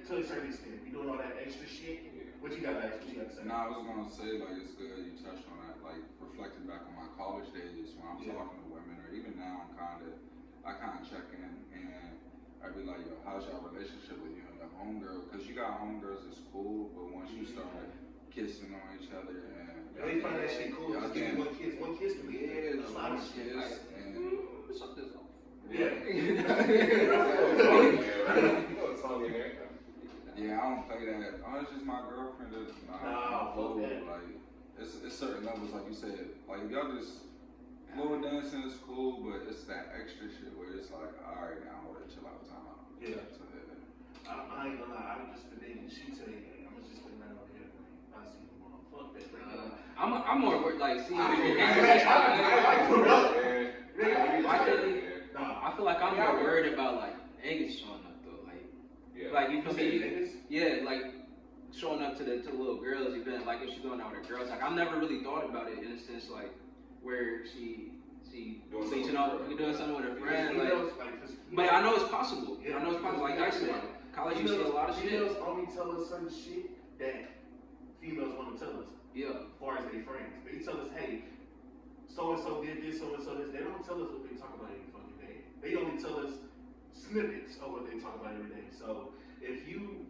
Speaker 2: To a certain extent. You doing all that extra shit?
Speaker 3: Yeah.
Speaker 2: What you got to say?
Speaker 4: No, I was gonna say, like, it's good you touched on that. Like, reflecting back on my college days when I'm talking to women, or even now, I kind of check in and I be like, yo, how's your relationship with you and your homegirl? Because you got homegirls at school, but once you start kissing on each other and
Speaker 2: they find that shit cool. Just give me one kiss to me.
Speaker 4: Yeah,
Speaker 2: a lot of shit.
Speaker 1: Suck this off.
Speaker 2: Yeah.
Speaker 4: Yeah, I don't play that. Oh, it's just my girlfriend.
Speaker 2: Nah, fuck that.
Speaker 4: Like, it's certain levels, like you said. Like, if y'all just little dancing is cool, but it's that extra shit where it's like, all right, now hold it, chill out, time out.
Speaker 2: Yeah.
Speaker 4: So,
Speaker 2: I ain't gonna lie. I was just thinking. She tell you, I'm just gonna let over here. I see you on. Fuck that.
Speaker 1: I'm more worried. Like, see,
Speaker 2: I
Speaker 1: feel like I'm more worried about like niggas showing up though. Like you feel me? Yeah, like showing up to the little girls event. Like if she's going out with her girls. Like I've never really thought about it in a sense like where she doing something with her friend. But I know it's possible.
Speaker 2: Yeah,
Speaker 1: I know it's possible. Like I said, college you see a lot of shit.
Speaker 2: Females only tell us certain shit that females want to tell us.
Speaker 1: Yeah.
Speaker 2: As far as their friends, they tell us, hey, so and so did this, so and so this. They don't tell us what they talk about every fucking day. They only tell us snippets of what they talk about every day. So if you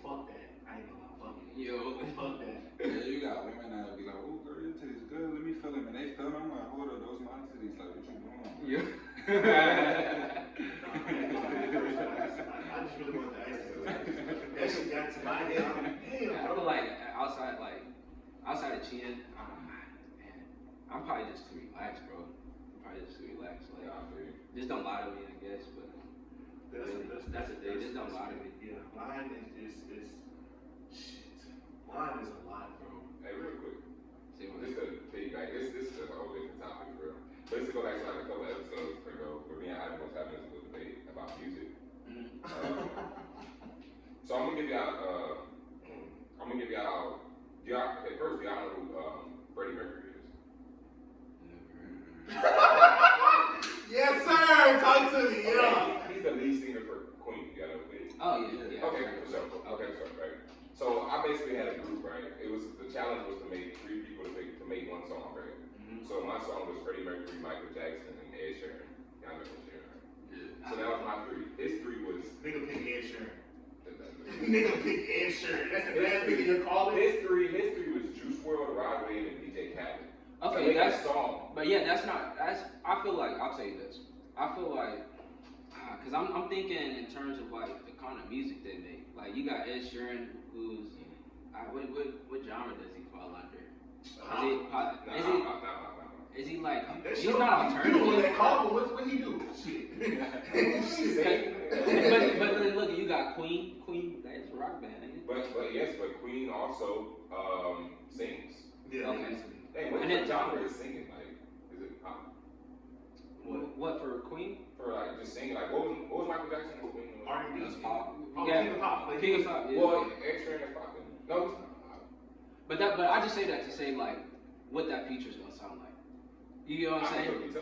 Speaker 2: fuck that. I ain't gonna lie, fuck it.
Speaker 1: Yo,
Speaker 2: fuck that.
Speaker 4: Yeah, you got women that'll be like, oh girl, your titties good, let me feel them, and they feel them. I'm like, hold up, those my titties. Like, what you doing?
Speaker 1: Yeah.
Speaker 2: I just really want the ice. That shit got to my head. Damn,
Speaker 1: I feel like outside of cheating, man, I'm probably just too relaxed, bro. I'm probably just too relaxed. Like, just don't lie to me, I guess. But that's the thing. Just don't lie to me.
Speaker 2: Yeah, lying is shit. Lying is a lot, bro.
Speaker 3: Hey, real quick.
Speaker 1: See what
Speaker 3: Just to piggyback, this is a whole different topic, for real. But just to go back to like a couple episodes ago, where me and Adam was having this little debate about music. So I'm gonna give y'all. Okay, first, do y'all know who Freddie Mercury is?
Speaker 2: Yes, sir. Talk to me. Yeah.
Speaker 3: He's the lead singer for Queen. You know who it is?
Speaker 1: Oh yeah.
Speaker 3: Okay, for sure. Okay, so right. So I basically had a group, right? The challenge was to make 3 people to make one song, right? Mm-hmm. So my song was Freddie Mercury, Michael Jackson, and Ed Sheeran. Y'all know Ed Sheeran, right? Yeah. So that was my 3. His 3 was
Speaker 2: nigga pick Ed Sheeran. Nigga pick Ed Sheeran. That's the last nigga you're calling.
Speaker 3: His 3 was Juice WRLD, Rod Wave, and DJ Khaled.
Speaker 1: Okay,
Speaker 3: so that's song.
Speaker 1: But yeah, that's not. I feel like I'll tell you this. I feel like because I'm thinking in terms of like the kind of music they make. Like you got Ed Sheeran, who's what genre does he fall under? Is he like he's not alternative?
Speaker 2: You know that call, but what he do? Shit.
Speaker 1: but then look, you got Queen. That's a rock band, ain't it?
Speaker 3: But Queen also sings.
Speaker 2: Yeah.
Speaker 1: Okay.
Speaker 3: Hey, what genre is singing? Like, is it pop?
Speaker 1: What for Queen?
Speaker 3: For like just singing, like what was Michael Jackson?
Speaker 2: R&B.
Speaker 1: That's pop.
Speaker 2: King of pop.
Speaker 1: King of pop. Yeah.
Speaker 3: Well, Ed Sheeran is popping. No, it's not.
Speaker 1: But I just say that to say like what that feature's gonna sound like. You know what I'm saying?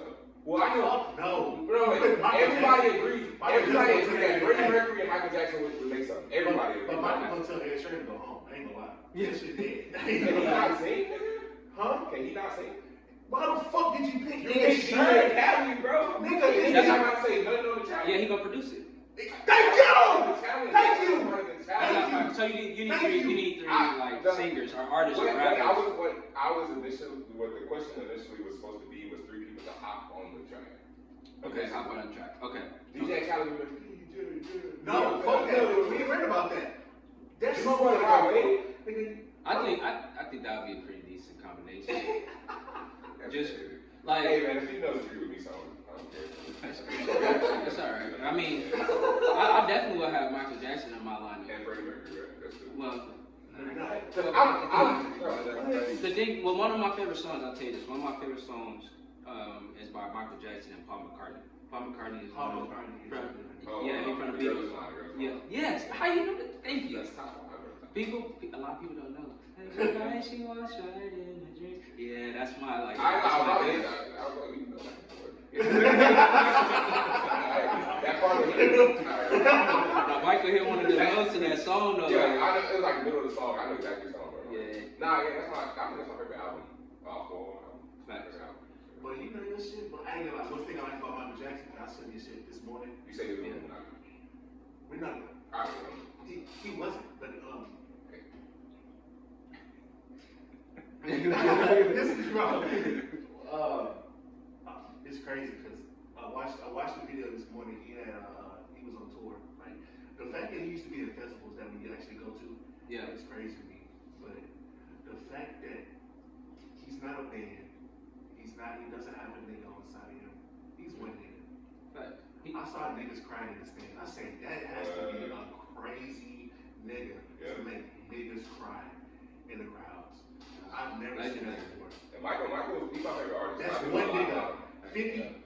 Speaker 3: Well, I know.
Speaker 2: No.
Speaker 3: Everybody agrees. Everybody agrees that Freddie Mercury and Michael Jackson would make something. Everybody agrees.
Speaker 2: But Michael gonna tell Ed Sheeran to go home. I ain't gonna lie.
Speaker 1: Yeah.
Speaker 2: That shit dead.
Speaker 3: Can he not sing?
Speaker 2: Huh?
Speaker 3: Can he not sing?
Speaker 2: Why the fuck did you pick
Speaker 3: Ed Sheeran? Academy, bro.
Speaker 2: Nigga,
Speaker 3: that's not about to say nothing on the challenge.
Speaker 1: Yeah, he gonna produce it.
Speaker 2: Thank you. Thank you.
Speaker 1: So you need 3 like singers or artists or rappers.
Speaker 3: What the question initially was supposed to be was 3 people to hop on the track.
Speaker 1: Okay, hop on the track. Okay.
Speaker 3: DJ Khaled was
Speaker 2: no, fuck that. We ain't worried about that. That's
Speaker 3: my boy Rod Wave.
Speaker 1: I think that would be a pretty decent combination. Just like
Speaker 3: hey man, if he knows agree with me, so I don't care.
Speaker 1: That's alright. I mean, I definitely will have Michael Jackson in my lineup.
Speaker 3: And Freddie Mercury, right? That's true.
Speaker 1: Well,
Speaker 3: the
Speaker 1: thing. Well, one of my favorite songs. I'll tell you this. One of my favorite songs is by Michael Jackson and Paul McCartney. Paul McCartney is from the Beatles. Yeah. Yes. How you know that? Thank you. A lot of people don't know. She was right in the drink. Yeah, that's my like.
Speaker 3: That part of it.
Speaker 1: Michael hit one of the notes in that song though.
Speaker 3: Yeah, it was like middle of the song. I know exactly the song, bro.
Speaker 1: Yeah.
Speaker 3: I think that's my favorite album.
Speaker 1: Facts.
Speaker 2: But you know your shit. But I ain't gonna lie. One thing I like about Michael Jackson, I said this shit this morning.
Speaker 3: You say you're
Speaker 2: we're not. He wasn't, but this is wrong. It's crazy because I watched the video this morning. He was on tour. Right? The fact that he used to be in festivals that we actually go to,
Speaker 1: yeah,
Speaker 2: it's crazy to me. But the fact that he's not a band, He doesn't have a nigga on the side of him. He's one nigga.
Speaker 1: Fact.
Speaker 2: I saw niggas crying in the stand. I say that has to be a crazy nigga to make niggas cry in the crowds. I've never seen that before.
Speaker 3: And Michael, he's my favorite artist.
Speaker 2: That's one nigga.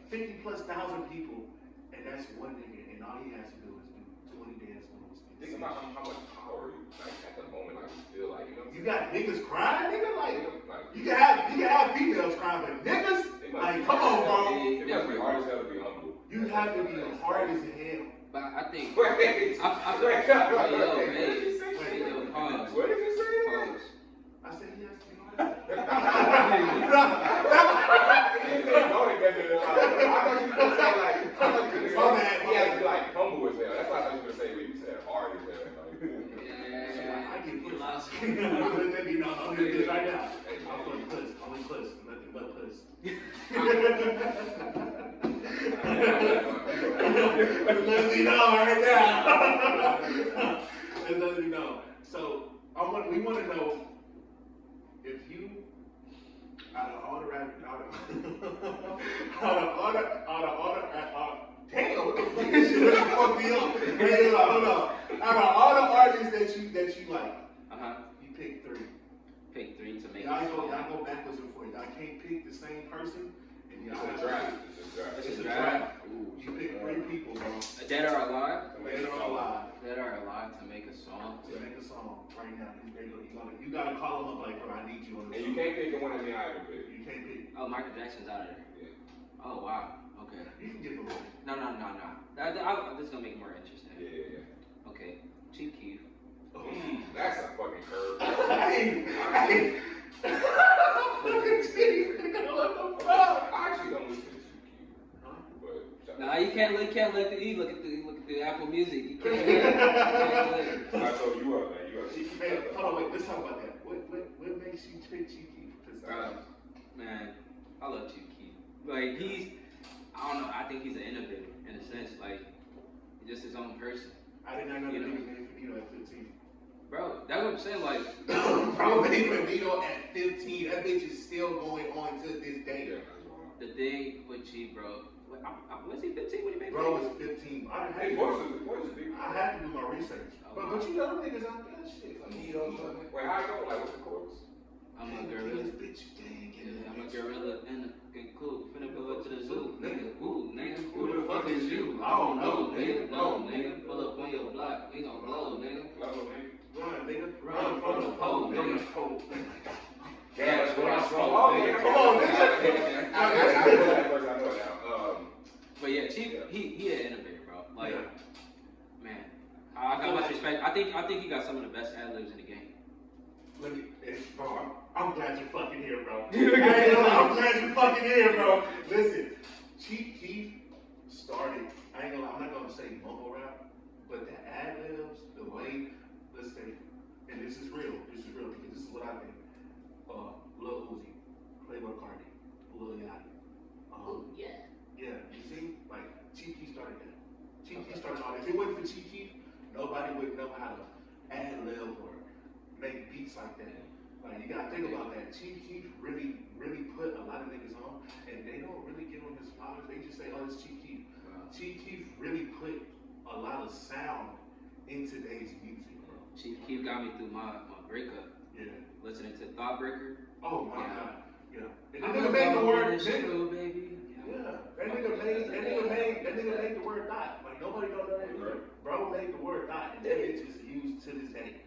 Speaker 2: 50 plus thousand people, and that's one nigga, and all he has to do is do 20 dance moves.
Speaker 3: Think about how much power at the moment you feel like, you know.
Speaker 2: You got niggas crying, nigga. You can have females crying, but niggas, come on, bro.
Speaker 3: It must be hard as hell to be humble.
Speaker 2: You have to be hard as hell.
Speaker 1: But I think.
Speaker 3: Wait,
Speaker 1: Hey,
Speaker 3: pause. What did you say?
Speaker 1: Pause.
Speaker 2: I said he has to be hard.
Speaker 3: I thought you were gonna say like, he has to be like humble as hell. That's what I thought you were gonna say when you said hard as hell.
Speaker 2: I get put lost. Let me know. I'm gonna do this right now. I'm fucking puss. Only puss. Nothing but puss. Let me know right now. Let me know. So we want to know if you out of all the rappers, damn, what the fuck is shit? Fuck me up. Hold on. Out of all the artists that you like, you pick three.
Speaker 1: Pick three to make.
Speaker 2: Y'all go backwards and forwards. Y'all can't pick the same person. And y'all
Speaker 3: It's a draft.
Speaker 2: It's a draft. You pick three people, bro.
Speaker 1: Dead or alive?
Speaker 2: Dead or alive.
Speaker 1: Dead or alive to make a song.
Speaker 2: To make a song right now. You gotta call them up like, bro, I need you on this.
Speaker 3: And you can't pick the one that me I ever pick.
Speaker 2: You can't pick.
Speaker 1: Oh, Michael Jackson's out of there.
Speaker 3: Yeah.
Speaker 1: Oh wow. Okay.
Speaker 2: You can give him one.
Speaker 1: No. This is gonna make it more interesting.
Speaker 3: Yeah.
Speaker 1: Okay. Chief Keef.
Speaker 3: That's a fucking curve.
Speaker 2: Hey.
Speaker 3: I actually don't listen to Chief Keef. But
Speaker 1: Nah, you can't look at the Apple Music. You can't.
Speaker 3: I told you up, man. You up.
Speaker 2: Hey, hold on, wait. Let's talk about that. What makes you pick Chief Keef?
Speaker 1: Man, I love Chief Keef. Like I don't know. I think he's an innovator in a sense. Like he's just his own person.
Speaker 2: I did not know the nigga named Finito at 15.
Speaker 1: Bro, that's what I'm saying. Like,
Speaker 2: bro, named Finito at 15. That bitch is still going on to this day.
Speaker 3: Yeah.
Speaker 1: The thing with Chief, bro. Was he 15 when he made?
Speaker 2: Bro was 15. I had to do my research. But you know them niggas out there, shit.
Speaker 3: Wait, how you know? Like, what's the chorus?
Speaker 1: I'm a gorilla. I'm a gorilla in the coop. Finna go up to the zoo, nigga. Ooh, nigga. Who the fuck is you? I don't know, nigga. No, nigga. Pull up on your block. We gon' blow, nigga.
Speaker 2: Run, nigga.
Speaker 1: Run from the pole, nigga.
Speaker 3: Yeah, that's what I'm from.
Speaker 2: Come on, nigga.
Speaker 3: I know that.
Speaker 1: But yeah, Chief, he an innovator, bro. Like, man, I got much respect. I think he got some of the best ad-libs in the game.
Speaker 2: Bro, I'm glad you're fucking here, bro. I'm glad you're fucking here, bro. Listen, Chief Keef started, I ain't gonna lie, I'm not gonna say mumble rap, but the ad-libs, the way, let's say, and this is real because this is what I think. Lil Uzi, Playboy Cardi, Lil Yachty. Yeah, you see? Like, Chief Keef started that. Chief Keef started all this. If it wasn't for Chief Keef, nobody would know how to ad-lib or make beats like that. Like, you gotta think about that. Chief Keef really put a lot of niggas on, and they don't really give him his flowers. They just say, oh, it's Chief Keef. Wow. Chief Keef really put a lot of sound in today's music, bro.
Speaker 1: Chief Keef got me through my breakup.
Speaker 2: Yeah.
Speaker 1: Listening to Thoughtbreaker.
Speaker 2: Oh my God. Yeah. And that nigga made the word nigga.
Speaker 1: Baby.
Speaker 2: Yeah. That nigga made the word thought. Like, nobody don't know that word. Bro made the word thought, and that bitch is used to this day.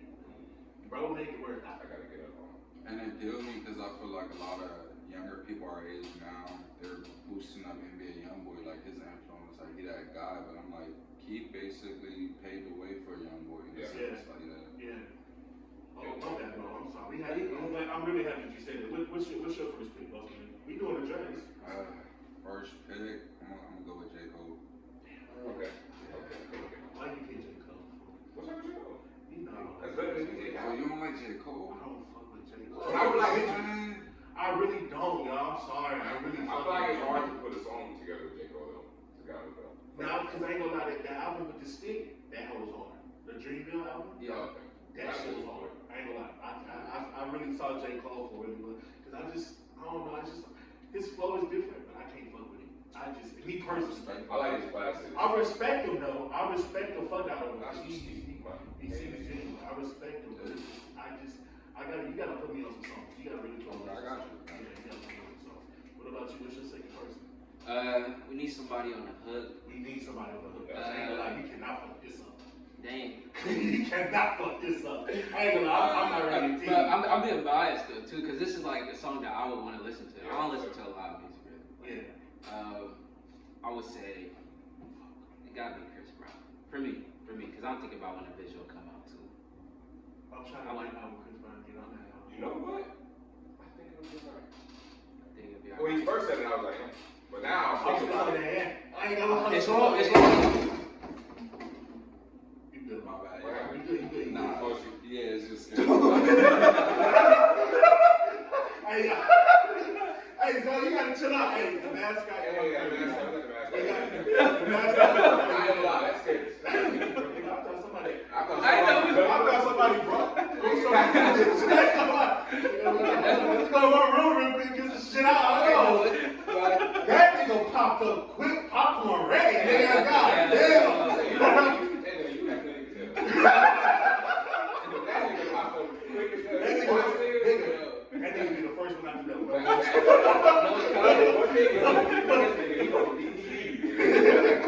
Speaker 2: Bro made the word thought.
Speaker 3: I gotta get up on.
Speaker 4: And it kills me because I feel like a lot of younger people our age now, they're boosting up NBA Youngboy, like his influence, like he that guy. But I'm like, Keith basically paved the way for Youngboy.
Speaker 2: Yeah.
Speaker 4: Like that.
Speaker 2: Yeah. Oh, my bad, bro. I'm sorry. I'm really happy that you said that. What's your first pick, boss man? We doing the Jays.
Speaker 4: First pick, I'm gonna go with J. Cole.
Speaker 3: Okay.
Speaker 2: Why you pick J. Cole?
Speaker 3: What's up with J. Cole?
Speaker 2: You know.
Speaker 3: That's better than DJ.
Speaker 4: Oh, you don't like J. Cole?
Speaker 2: I don't fuck with J. Cole.
Speaker 3: I
Speaker 2: really don't, y'all. I'm sorry. I
Speaker 3: feel like it's hard to put a song together with J. Cole, though.
Speaker 2: Now, because I ain't gonna lie, that album with the stick, that was hard. The Dreamville album?
Speaker 1: Yeah.
Speaker 2: That shit was hard. I ain't gonna lie. I really saw J. Cole for really good. Because I don't know, his flow is different, but I can't fuck with him. I just, me personally.
Speaker 3: I like his classics.
Speaker 2: I respect him though. I respect the fuck out of him. He seems genuine. I respect him, but you gotta put me on some songs. You gotta really put me on some songs. Yeah, you gotta put me on some songs. What about you? What's your second person?
Speaker 1: We need somebody on the hook.
Speaker 2: We need somebody on the hook. I ain't gonna lie, you cannot fuck this up.
Speaker 1: Dang.
Speaker 2: You cannot fuck this up. I ain't gonna lie, I'm not ready to
Speaker 1: But I'm being biased though too, because this is like a song that I would want to listen to. I don't listen to a lot of music really.
Speaker 2: Yeah.
Speaker 1: I would say it gotta be Chris Brown for me, because I'm thinking about when the visual come out too.
Speaker 2: I'm trying to find out what Chris Brown did on that album.
Speaker 3: You know what? I think it'll be alright.
Speaker 1: I think it'll be alright.
Speaker 3: When he first said it, I was like, but now I'm thinking about it.
Speaker 2: I ain't gonna lie.
Speaker 1: It's long.
Speaker 2: You good,
Speaker 4: My bad.
Speaker 2: You good.
Speaker 4: Nah, yeah, it's just.
Speaker 2: Hey, so you gotta chill out. Hey, the mascot.
Speaker 3: Yeah, the mascot.
Speaker 2: The mascot.
Speaker 3: I ain't gonna lie, that's serious.
Speaker 2: I thought somebody brought. Let's go to my room real quick, get some shit out. That nigga popped up quick, popcorn ready. Nigga, god damn.
Speaker 3: You have nothing to tell. That nigga popped up quick as hell.
Speaker 2: That nigga be the first one I do that.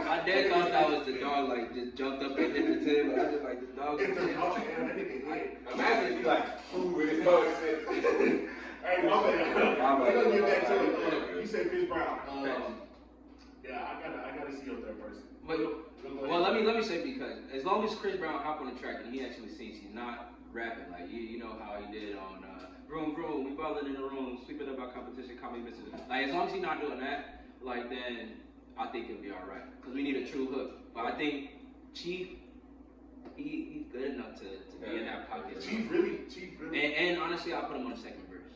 Speaker 1: My dad thought that was the dog, like just jumped up and hit the table. I just like the dog.
Speaker 3: Imagine if he like food with his mouth and shit.
Speaker 2: Hey, my bad. We're gonna get back to it. You said Chris Brown. Yeah, I gotta see your third person.
Speaker 1: Well, let me say, because as long as Chris Brown hop on the track and he actually sings, he's not rapping like you know how he did on Vroom Vroom, we balling in the room, sweeping up our competition, comedy misses. Like as long as he's not doing that, like then I think it'll be alright. Cause we need a true hook. But I think Chief, he's good enough to be in that pocket.
Speaker 2: Chief really.
Speaker 1: And honestly, I'll put him on the second verse.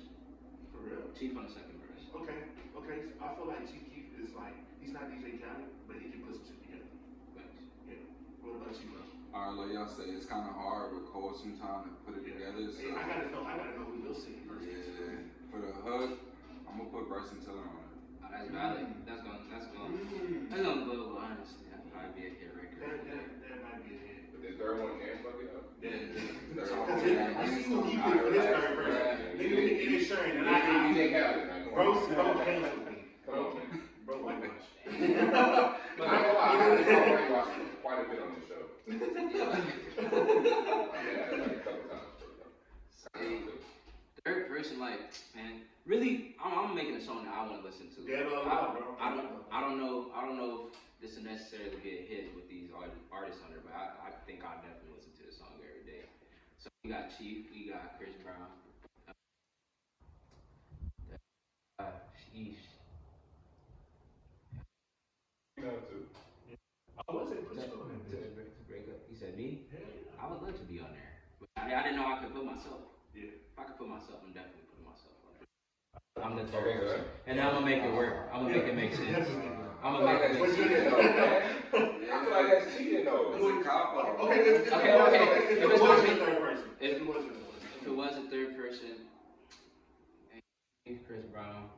Speaker 2: For real.
Speaker 1: Chief on the second verse.
Speaker 2: Okay. So I feel like Chief Keef is like, he's not DJ Khaled, but he can put some shit together.
Speaker 1: Thanks.
Speaker 2: Yeah. What about you, bro?
Speaker 4: Alright, like y'all say, it's kind of hard with Cole sometimes to put it together. So.
Speaker 2: Hey, I gotta know who you'll sing first.
Speaker 4: Yeah. For the hook, I'm gonna put Bryson Tiller on it.
Speaker 1: Oh, that's valid. That's gonna blow, honestly. That'd probably be a hit record.
Speaker 2: That might be a hit.
Speaker 3: But the third one can't fuck it up.
Speaker 2: Yeah.
Speaker 3: That's
Speaker 2: Because
Speaker 3: all.
Speaker 2: you see who he picked for his third person. Nigga, it is Shane. And
Speaker 3: DJ Khaled, man.
Speaker 2: Bro canceled me.
Speaker 3: Come on, man.
Speaker 2: Bro, whitewash.
Speaker 3: But I ain't gonna lie, I already watched quite a bit on this show. Yeah, like a couple times.
Speaker 1: Third person, like, man, really, I'm making a song that I want to listen to.
Speaker 2: Yeah, bro.
Speaker 1: I don't know if this will necessarily be a hit with these artists on there, but I think I'll definitely listen to this song every day. So we got Chief, we got Chris Brown. Sheesh.
Speaker 2: I wasn't put you on
Speaker 1: To break up. You said me?
Speaker 2: Yeah.
Speaker 1: I would love to be on there. But I didn't know I could put myself.
Speaker 2: Yeah.
Speaker 1: If I could put myself, I'm definitely putting myself on there. I'm the third person. And I'm gonna make it work. I'm gonna make it make sense. I'm gonna make it make sense.
Speaker 3: I feel like that's cheating though.
Speaker 4: It's a cop out.
Speaker 2: Okay. If it was your third person. If
Speaker 1: it was a third person, Chris Brown,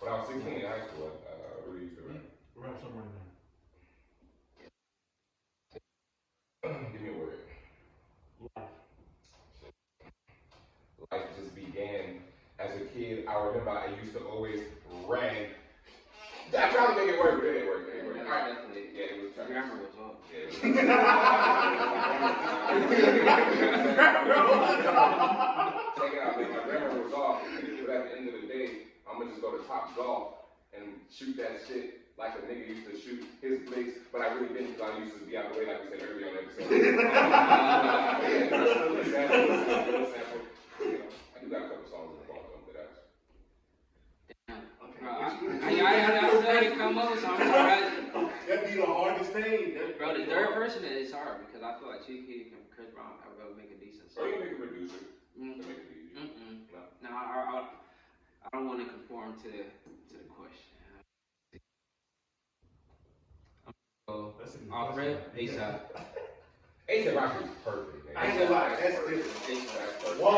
Speaker 3: When I was 16 in high school, I really used to rap.
Speaker 2: Rap somewhere in there.
Speaker 3: Give me a word.
Speaker 2: Life.
Speaker 3: Life just began as a kid. I remember I used to always rant. I tried to make it work, but it didn't work. All right. Yeah, it was trying.
Speaker 1: Grammar was off.
Speaker 3: Yeah, it was. Check it out, man. My grammar was off. But at the end of the day, I'm gonna just go to Top Golf and shoot that shit like a nigga used to shoot his blicks, but I really didn't because I used to be out the way, like we said earlier on the episode. I do got a couple songs in the ball though, but that's.
Speaker 1: I didn't come up, so I'm surprised.
Speaker 2: That'd be the hardest thing.
Speaker 1: Bro, the third person is hard because I feel like Chief Keef and Chris Brown will make a decent
Speaker 3: Or
Speaker 1: song.
Speaker 3: you can make a producer. To make it easy.
Speaker 1: No, I don't want to conform to the question. Our friend ASAP.
Speaker 3: ASAP Rocky is perfect. Man.
Speaker 2: I ain't gonna lie, that's
Speaker 3: perfect.
Speaker 2: different.
Speaker 3: That's perfect.
Speaker 2: Whoa.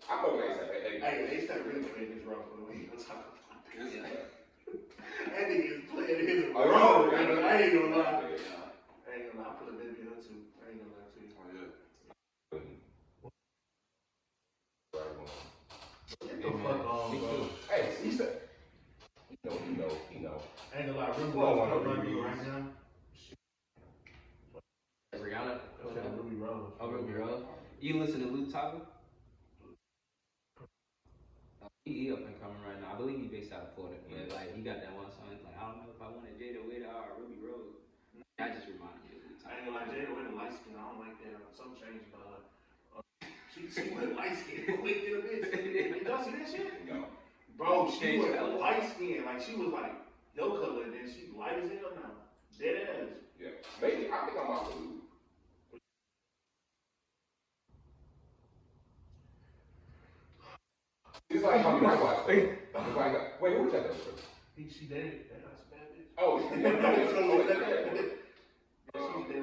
Speaker 3: I fuck with ASAP.
Speaker 2: Hey, ASAP really played his role for the week. I'm talking about that. That nigga is playing his role. I ain't gonna lie. I ain't gonna lie. I put a baby in her too. I ain't gonna lie to you.
Speaker 4: Oh yeah.
Speaker 2: Get the fuck on, bro.
Speaker 3: Hey, he said. He know.
Speaker 2: I ain't gonna lie. Ruby Rose right now.
Speaker 1: Rihanna.
Speaker 2: Ruby Rose.
Speaker 1: Oh, Ruby Rose. You listen to Luke Tava? He up and coming right now. I believe he's based out of Florida. But like he got that one song. It's like I don't know if I wanted Jada with or Ruby Rose. That just reminded me of Luke Tava.
Speaker 2: I ain't gonna lie, Jada with a light skin. I don't like that. Something changed about her. She went light skin. Quick in a bitch. Did y'all see that shit?
Speaker 3: No.
Speaker 2: Bro, she went light skin. Like she was like your color, and then she light as hell now. Dead ass.
Speaker 3: Yeah. Maybe I think I'm off the loop. It's like how my wife. Wait, who was that?
Speaker 2: She dated. That's a bad bitch.
Speaker 3: Oh,
Speaker 2: She's dated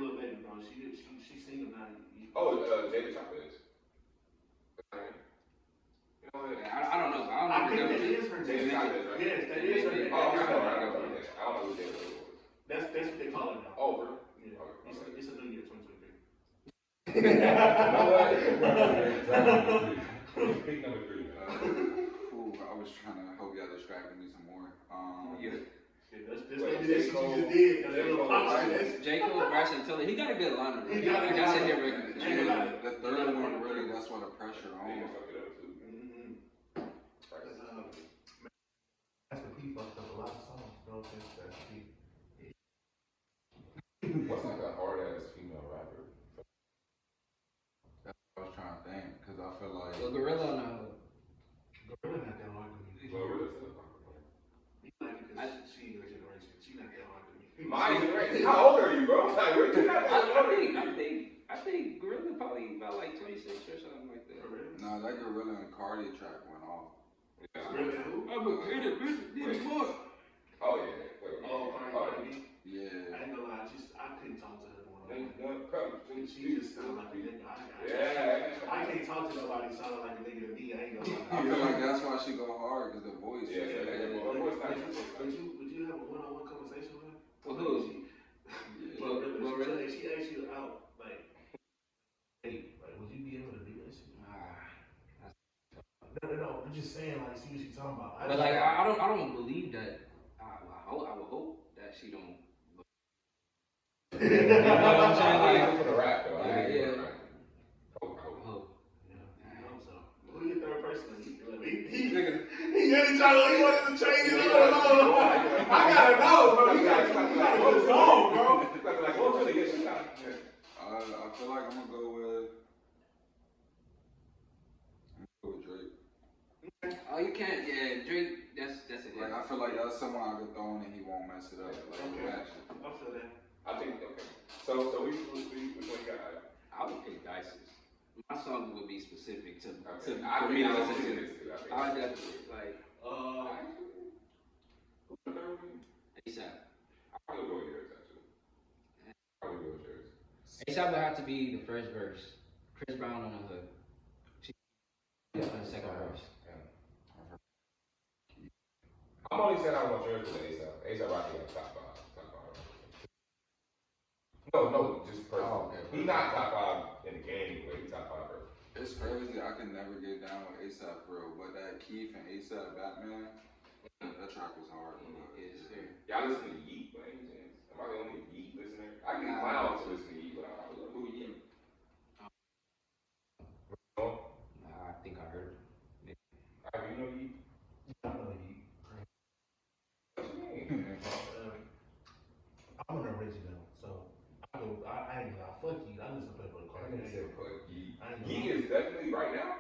Speaker 2: little baby, bro. She single now.
Speaker 3: Jada Chocolate.
Speaker 1: I don't know.
Speaker 2: I think that is her
Speaker 3: Jada
Speaker 2: name.
Speaker 3: Chocolate, right?
Speaker 2: Yes, that is her name.
Speaker 3: Oh, I know who Jada was.
Speaker 2: That's what they call it now.
Speaker 3: Oh, really?
Speaker 2: Yeah.
Speaker 3: Okay.
Speaker 2: It's a new year, 2023.
Speaker 3: Pick number 3.
Speaker 4: Ooh, I was trying to hope y'all distracted me some more.
Speaker 2: That's maybe that shit you just did. That little pop shit.
Speaker 1: J. Cole, Bryson Tiller. He got a good lineup.
Speaker 2: He got a good
Speaker 1: lineup.
Speaker 4: The third one really, that's what the pressure on.
Speaker 2: That's what he fucked up a lot of songs. No offense, that's he.
Speaker 3: What's like a hard ass female rapper?
Speaker 4: That's what I was trying to think, because I feel like.
Speaker 1: Well, Gorilla on the hook.
Speaker 2: Gorilla not that hard to me.
Speaker 3: Glorilla's
Speaker 2: You like it because she your generation. She not that hard to me.
Speaker 3: my generation. How old are you, bro? Like, where you at?
Speaker 1: I think Gorilla probably about like 26 or something like that.
Speaker 4: No, that Gorilla and Cardi track went off.
Speaker 2: Gorilla who?
Speaker 1: I'm a critic, bitch, more.
Speaker 3: Oh yeah.
Speaker 2: Cardi.
Speaker 4: Yeah.
Speaker 2: I ain't gonna lie, I couldn't talk to her
Speaker 3: She
Speaker 2: She just sounded like a nigga. I can't talk to nobody sounding like a nigga to me. I ain't gonna lie.
Speaker 4: I feel like that's why she go hard, because the voice.
Speaker 3: Yeah.
Speaker 2: Would you have a one-on-one conversation with her?
Speaker 1: With who?
Speaker 2: Well, she asked you out, like, hey, would you be able to do that shit? No, I'm just saying, like, see what she's talking about.
Speaker 1: But like, I don't believe that. I would hope that she don't. You know what I'm saying? Like,
Speaker 3: for the rap though.
Speaker 1: Yeah.
Speaker 2: Hope. So. Who your third person? He really wanted to change it. I gotta know, bro. You gotta put a song, bro.
Speaker 4: I feel like I'm gonna go with Drake.
Speaker 1: Oh, you can't. Yeah, Drake. That's it.
Speaker 4: Like, I feel like that's someone I could throw in and he won't mess it up. Like, action.
Speaker 2: I feel that.
Speaker 3: I think okay. So which one you got?
Speaker 1: I would pick Dyson's. My songs would be specific to
Speaker 3: I
Speaker 1: for me to
Speaker 3: think
Speaker 1: listen to. I
Speaker 3: I
Speaker 1: definitely like
Speaker 3: who's the third one?
Speaker 1: ASAP.
Speaker 3: I'll probably go with yours actually.
Speaker 1: ASAP would have to be the first verse. Chris Brown on the hook. She on the second verse.
Speaker 3: I'm only saying I want yours with ASAP. ASAP Rocky like top 5. No, just personally.
Speaker 4: Oh, okay.
Speaker 3: He's not top 5 in the game, but he's top 5 person.
Speaker 4: It's crazy. I can never get down with ASAP, bro. But that Keith and ASAP Batman, that track was hard.
Speaker 3: Y'all listen to Yeet by any chance? Am I the only Yeet listener? I can clowns to listen to Yeet, but I don't love who Yeet.
Speaker 1: I think I heard it.
Speaker 3: You know Yeet?
Speaker 2: I know Yeet.
Speaker 3: What you mean?
Speaker 2: I'm an original, so I ain't gonna lie. Fuck Yeet. I listen to Playboy Cardi.
Speaker 3: I said fuck Yeet.
Speaker 2: Yeet
Speaker 3: Yeet is definitely right now.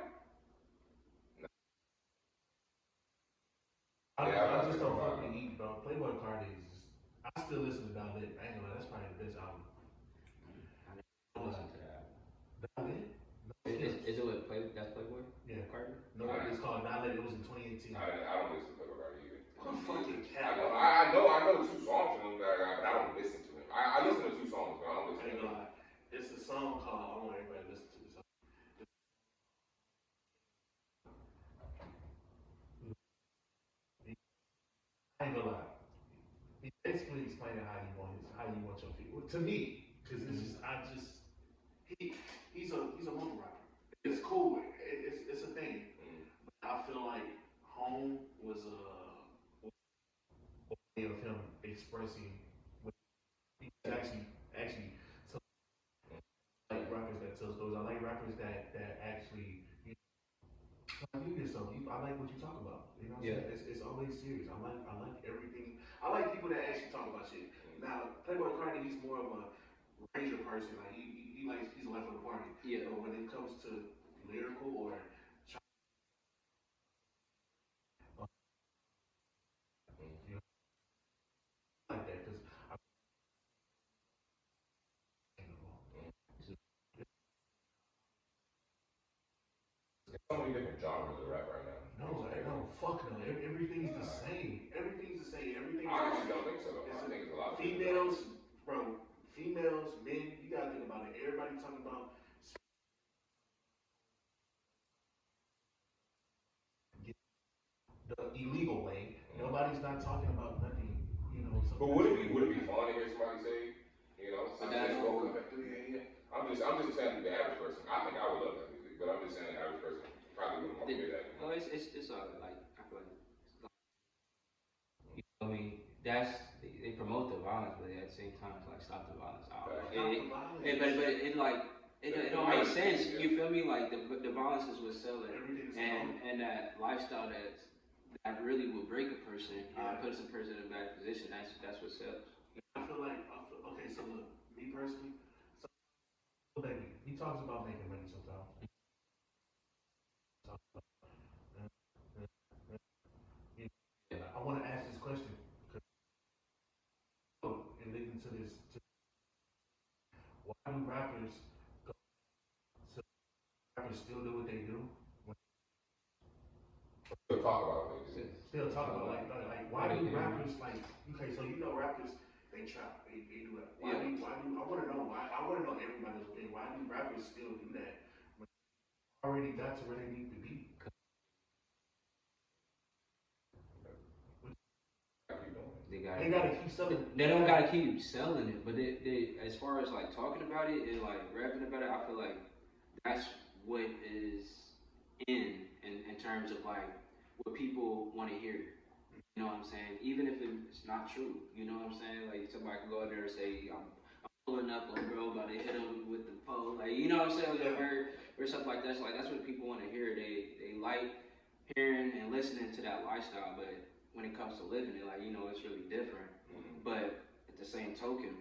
Speaker 2: I just don't fuck with Yeet, bro. Playboy Cardi is just, I still listen to Down Lit. I ain't gonna lie, that's probably the best album.
Speaker 1: I never listened to that.
Speaker 2: Down Lit?
Speaker 1: Is it what that's Playboy?
Speaker 2: Yeah.
Speaker 1: Cardi?
Speaker 2: No, it's called Down Lit. It was in 2018.
Speaker 3: I don't listen to Playboy Cardi either.
Speaker 2: What fucking cat?
Speaker 3: I know 2 songs from them, but I don't listen to
Speaker 2: to me, because he's a local rapper. It's cool. It's a thing. But I feel like Home was a way of him expressing what he actually I like rappers that tell stories. I like rappers that actually you yourself. I like what you talk about. You know what I'm saying? It's always serious. I like everything. I like people that actually talk about shit. Now, Playboy Cardi, he's more of a ranger person. Like he's a life of the party. Yeah. But when it comes to lyrical or you know, like that because
Speaker 3: There's so many different genres of rap right now.
Speaker 2: No, fuck no. Everything's the same. Everything's the same.
Speaker 3: I actually don't think so. I think it's a lot of
Speaker 2: females, bro. Females, men. You gotta think about it. Everybody talking about the illegal way. Nobody's not talking about nothing. You know.
Speaker 3: But would it be fun to hear somebody say, you know, I just woke up at 3 a.m. I'm just saying the average person. I think I would love that music, but I'm just saying the average person probably wouldn't want to hear that.
Speaker 1: No, it's all like I feel like I mean they promote the violence, but at the same time it's like stop the violence. But it don't make sense. You feel me? Like the violence is what's selling, and that lifestyle that really will break a person, puts a person in a bad position. That's what sells.
Speaker 2: I feel like okay. So look, me personally, baby, he talks about making money sometimes. I want to ask this question because and leading to this. Why do rappers still do what they do?
Speaker 3: Still talk about it.
Speaker 2: Still talk about like why do rappers like okay? So you know rappers they trap they do that. Why do I want to know why? I want to know everybody's opinion. Why do rappers still do that? When they already got to where they need to be. They gotta keep selling.
Speaker 1: They don't gotta keep selling it, but they as far as like talking about it and like rapping about it, I feel like that's what is in terms of like what people want to hear. You know what I'm saying? Even if it's not true, you know what I'm saying? Like somebody can go out there and say I'm pulling up on a girl, about to hit him with the pole, like you know what I'm saying? Or something like that. So, like that's what people want to hear. They like hearing and listening to that lifestyle, but when it comes to living it, like, you know, it's really different. But at the same token,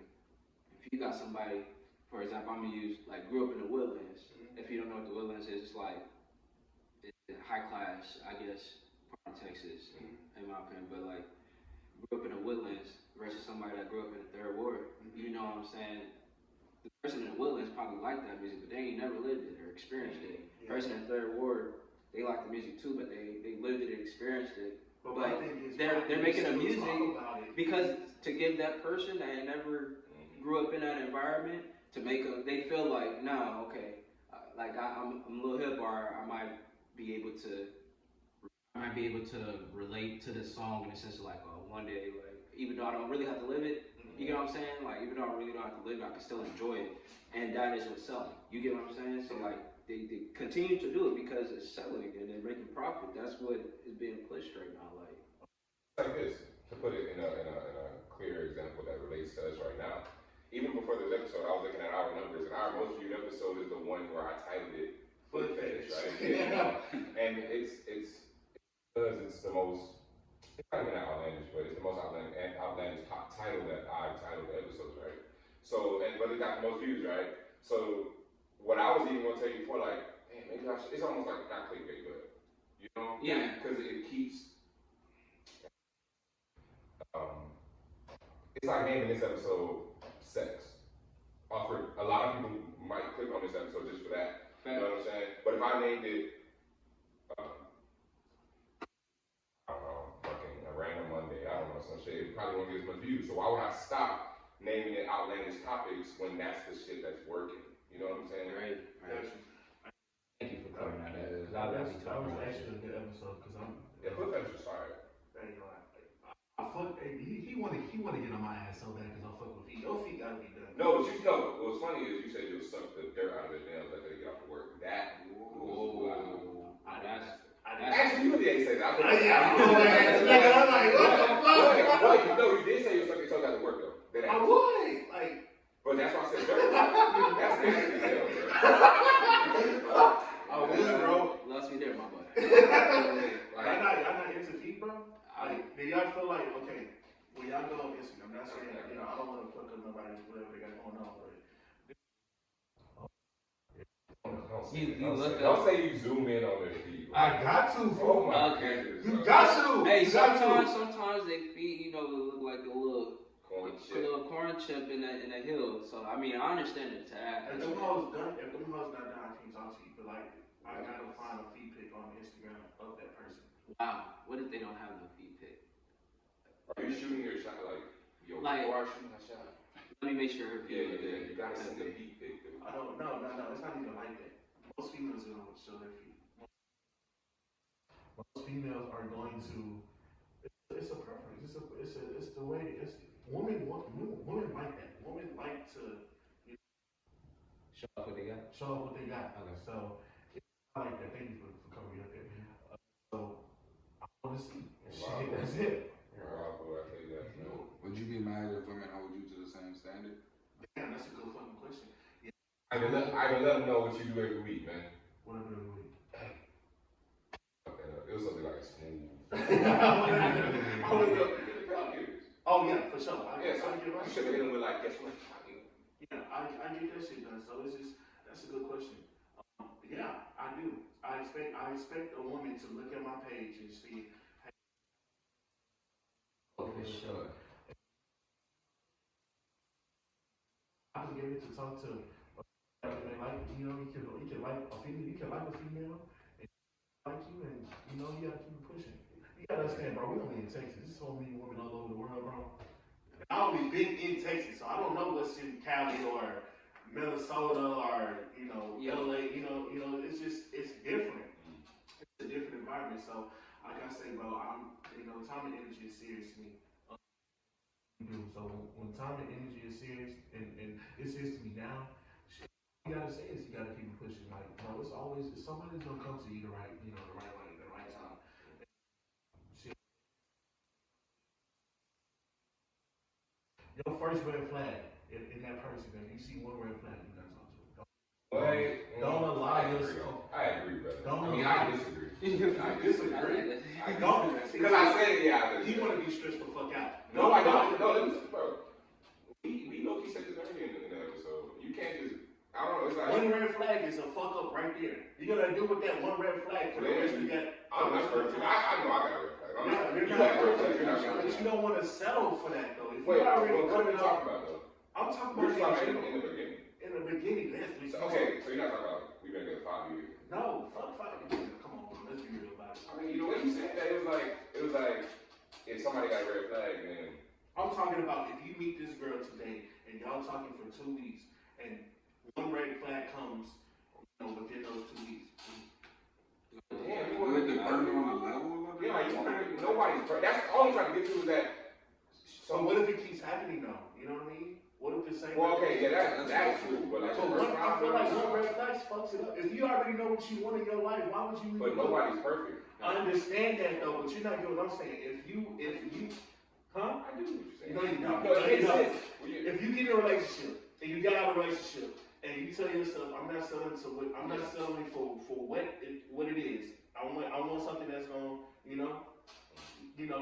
Speaker 1: if you got somebody, for example, I'm gonna use, like, grew up in the Woodlands. If you don't know what the Woodlands is, it's like, it's high class, I guess, part of Texas, in my opinion. But, like, grew up in the Woodlands versus somebody that grew up in the Third Ward, you know what I'm saying? The person in the Woodlands probably liked that music, but they ain't never lived it or experienced it. The person in the Third Ward, they like the music too, but they lived it and experienced it. But they're making a music because to give that person that never grew up in that environment to they feel like no, okay, like I'm a little hip, or I might be able to relate to this song in the sense of like, oh, one day, like even though I don't really have to live it, you get what I'm saying? Like even though I really don't have to live it, I can still enjoy it, and that is what's selling. You get what I'm saying? So like. They continue to do it because it's selling and they're making profit. That's what is being pushed right now.
Speaker 3: Like this, to put it in a clear example that relates to us right now. Even before this episode, I was looking at our numbers, and our most viewed episode is the one where I titled it "Foot Fetish," right? And it's because it's the most. It's not even outlandish, but it's the most outlandish title that I titled the episodes, right? So, but it got the most views, right? So. What I was even gonna tell you before, like, man, maybe I should. It's almost like not clickbait, but you know, because it keeps. It's like naming this episode "Sex." Offered a lot of people might click on this episode just for that. You know what I'm saying? But if I named it, I don't know, fucking a random Monday, I don't know, some shit, it probably won't get as much views. So why would I stop naming it outlandish topics when that's the shit that's working? You know what I'm saying?
Speaker 1: Right. Thank you for covering that.
Speaker 2: That was actually a good episode because I'm.
Speaker 3: Yeah, Foot Fetish was fire.
Speaker 2: I fuck. He want to get on my ass so bad because I fuck with feet. Your feet gotta be done.
Speaker 3: No, what's funny is you said you'll suck the dirt out of their nails after they get off to work. That was wild. Actually, you really ain't say that.
Speaker 2: I'm like, what the fuck?
Speaker 3: No, you did say you'll suck their toes out of work though.
Speaker 2: I would. Like.
Speaker 3: But that's why I said dirt. That's nasty as hell, bro.
Speaker 2: I would, bro.
Speaker 1: Lost me there, my boy.
Speaker 2: Y'all not into feet, bro? Like, do y'all feel like, okay, when y'all go on Instagram, I'm not saying, I don't want to fuck up nobody's whatever they got going on, but.
Speaker 3: Don't say you zoom in on their feet.
Speaker 2: I got to,
Speaker 3: bro. Oh my goodness.
Speaker 2: You got to.
Speaker 1: Hey, sometimes they feet, look like a little corn chip in a hill. So I mean, I understand the tag.
Speaker 2: If them hoes not done, I can't talk to you. But like, I gotta find a feet pic on Instagram of that person.
Speaker 1: Wow, what if they don't have the feet pic?
Speaker 3: Are you shooting your shot before I shoot my shot?
Speaker 1: Let me make sure her feet look good.
Speaker 3: You gotta send the feet pic.
Speaker 2: I don't know. No, it's not even like that. Most females don't show their feet. Most females are going to. It's a preference. It's the way. Women like that. Women like to
Speaker 1: show off what they got.
Speaker 2: Okay. So I like that. Thank you for coming up there. So I want to see. That's it.
Speaker 4: Would you be mad if women hold you to the same standard?
Speaker 2: Damn, that's a good fucking question. Yeah.
Speaker 3: I can let them know what you do every week, man.
Speaker 2: What I do every week?
Speaker 3: It was something like smooth.
Speaker 2: Oh yeah, for sure.
Speaker 3: You should have hit him with guess what?
Speaker 2: Yeah, I get that shit done. So that's a good question. Yeah, I do. I expect a woman to look at my page and see.
Speaker 1: For sure.
Speaker 2: I was able to talk to. You can like a female, and like you, and you gotta keep pushing. You gotta understand, bro. We only in Texas. There's so many women all over the world, bro. I only been in Texas, so I don't know what's in Cali or Minnesota or LA. It's different. It's a different environment. So like I say, bro, time and energy is serious to me. So when time and energy is serious, and it's serious to me now, you gotta say is you gotta keep pushing. Like, bro, somebody's gonna come to you the right way, the right time. Your first red flag in that person, if you see one red flag, you gotta talk to them. Don't allow yourself.
Speaker 3: I agree, brother.
Speaker 2: I
Speaker 3: disagree.
Speaker 2: I disagree.
Speaker 3: Because I said it, yeah.
Speaker 2: You want to be stressed the fuck out.
Speaker 3: No, I don't. No, let me say, bro. We low-key said this earlier in the episode. You can't just, I don't know, it's like.
Speaker 2: One red flag is a fuck up right there. You gotta deal with that one red flag for the rest you got.
Speaker 3: I'm not perfect. I know I got a red flag.
Speaker 2: You're not perfect. But you don't want to settle for that, though. If
Speaker 3: Wait,
Speaker 2: you already
Speaker 3: what are we talking about, though?
Speaker 2: I'm talking
Speaker 3: We're
Speaker 2: about
Speaker 3: talking in the beginning.
Speaker 2: In the beginning,
Speaker 3: okay, so you're not talking about we've been together 5 years.
Speaker 2: No, fuck 5 years. Come on, let's be real about it.
Speaker 3: I mean, the way you said that, it was like if somebody got a red flag, then.
Speaker 2: I'm talking about if you meet this girl today and y'all talking for 2 weeks and one red flag comes, within those 2 weeks.
Speaker 3: Damn, you want to get on the level? Yeah, nobody's perfect. That's all I'm trying to get to is that.
Speaker 2: So what if it keeps happening though? You know what I mean? What if the same?
Speaker 3: Well, okay, yeah, that's true. But
Speaker 2: I feel like one red flag fucks it up. If you already know what you want in your life, why would you?
Speaker 3: But nobody's perfect.
Speaker 2: I understand that though, but you're not doing what I'm saying. If you, huh?
Speaker 3: I do what you're saying.
Speaker 2: No, you don't.
Speaker 3: No, it makes sense.
Speaker 2: If you get in a relationship and you get out of a relationship and you tell yourself, I'm not settling for what it is. I want something that's gonna,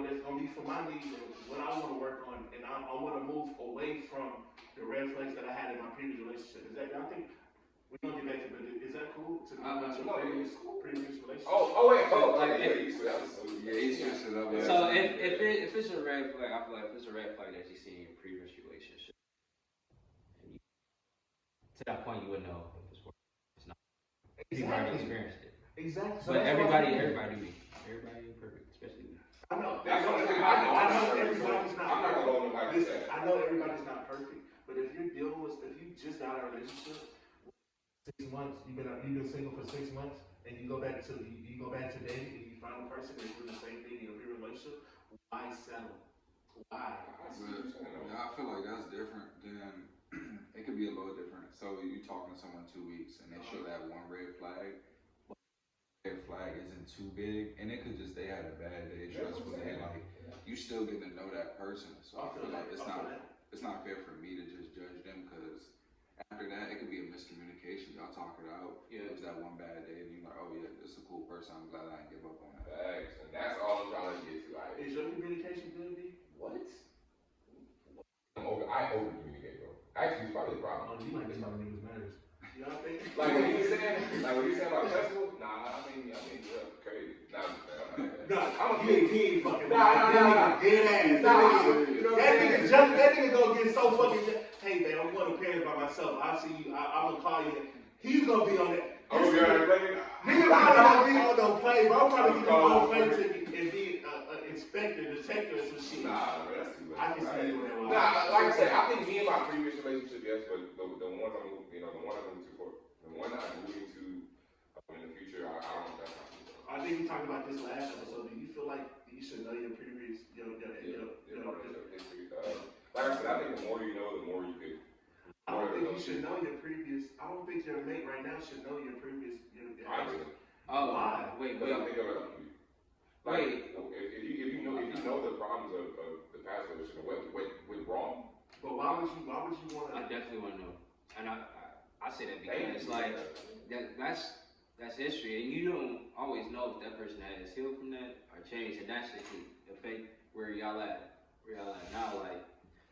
Speaker 2: that's gonna be for my needs and what I want to work on, and I want to move away from the red flags that I had in my previous relationship. Is that? I think we're gonna get back to it. Is that cool? To talk about your previous relationship?
Speaker 4: He's switched it up.
Speaker 1: So if it's a red flag, I feel like if it's a red flag that you see in your previous relationship, and to that point you would know if it's working. It's not. You've already experienced it.
Speaker 2: Exactly. So
Speaker 1: but everybody ain't perfect, especially me.
Speaker 2: I know.
Speaker 3: That's what
Speaker 2: I know everybody's not.
Speaker 3: I'm not gonna go nobody.
Speaker 2: Listen, I know everybody's not perfect, but if you just got out of a relationship, 6 months, you've been single for 6 months, and you go back to dating, and you find a person that's doing the same thing in your previous relationship, why settle? Why?
Speaker 4: I feel like that's different than it could be a little different. So you talking to someone 2 weeks and they show that one red flag. Red flag isn't too big, and it could just they had a bad day, stressful day. Like you still getting to know that person, so I feel like it's not fair for me to just judge them because after that it could be a miscommunication. Y'all talk it out. Yeah. It was that one bad day, and you're like, oh yeah, this is a cool person. I'm glad I didn't give up on that.
Speaker 3: Thanks, and that's all I'm trying to get to. Like,
Speaker 2: is your communication good, B?
Speaker 3: What? I over communicate, bro. Actually, it's probably a problem.
Speaker 2: Oh, you might be my niggas nerves. You know what I think?
Speaker 3: Like when you saying about festival, nah, I mean, yeah, crazy. Nah,
Speaker 2: he ain't fucking. Nah. Dead ass. That nigga gonna get so fucking. Hey man, I'm going to Paris by myself. I'll see you. I'm gonna call you. He's gonna be on that.
Speaker 3: Oh, you're on the plane?
Speaker 2: Nigga probably gonna be on the plane, bro. I'm trying to get his own plane ticket and be an inspector, detector, and some shit.
Speaker 3: Nah, bro, that's too much.
Speaker 2: I can see you in that.
Speaker 3: Nah, like I said, I think me and my previous relationship, yes, but the ones I'm moving, the one I'm moving to for, the one I'm moving to in the future, I don't know if that's not true.
Speaker 2: I think we talked about this last episode. Do you feel like you should know your previous,
Speaker 3: history? Like I said, I think the more you know, the more you could.
Speaker 2: I don't think you should know your previous. I don't think your mate right now should know your previous.
Speaker 3: I do.
Speaker 1: Oh,
Speaker 3: why?
Speaker 1: Wait.
Speaker 3: I think of it. Like, if you know the problems of the past relationship, what went wrong.
Speaker 2: But why would you want to?
Speaker 1: I definitely want to know, and I say that because like that's history, and you don't always know if that person has healed from that or changed, and that's the affect where y'all at now. Like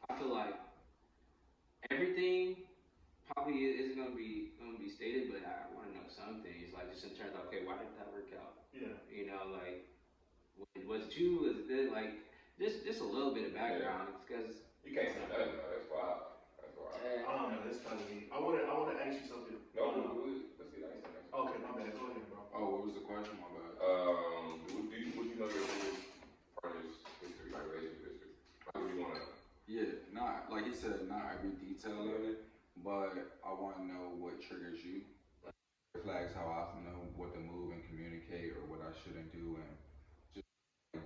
Speaker 1: I feel like everything probably isn't gonna be stated, but I want to know some things, like just in terms of okay, why did that work out? Yeah, like was it you? Was it this? Like just a little bit of background because
Speaker 3: you can't say nothing. That's wild.
Speaker 2: That's kind of neat. I want to ask you something.
Speaker 3: No, let's get that.
Speaker 2: Okay, my bad. Go ahead, bro.
Speaker 4: Oh, what was the question? My bad.
Speaker 3: Would you know your biggest partner's history, like relationship history? How would you want to know?
Speaker 4: Yeah, not like he said, not every detail of it, but I want to know what triggers you. Like, flags how I know what to move and communicate or what I shouldn't do, and just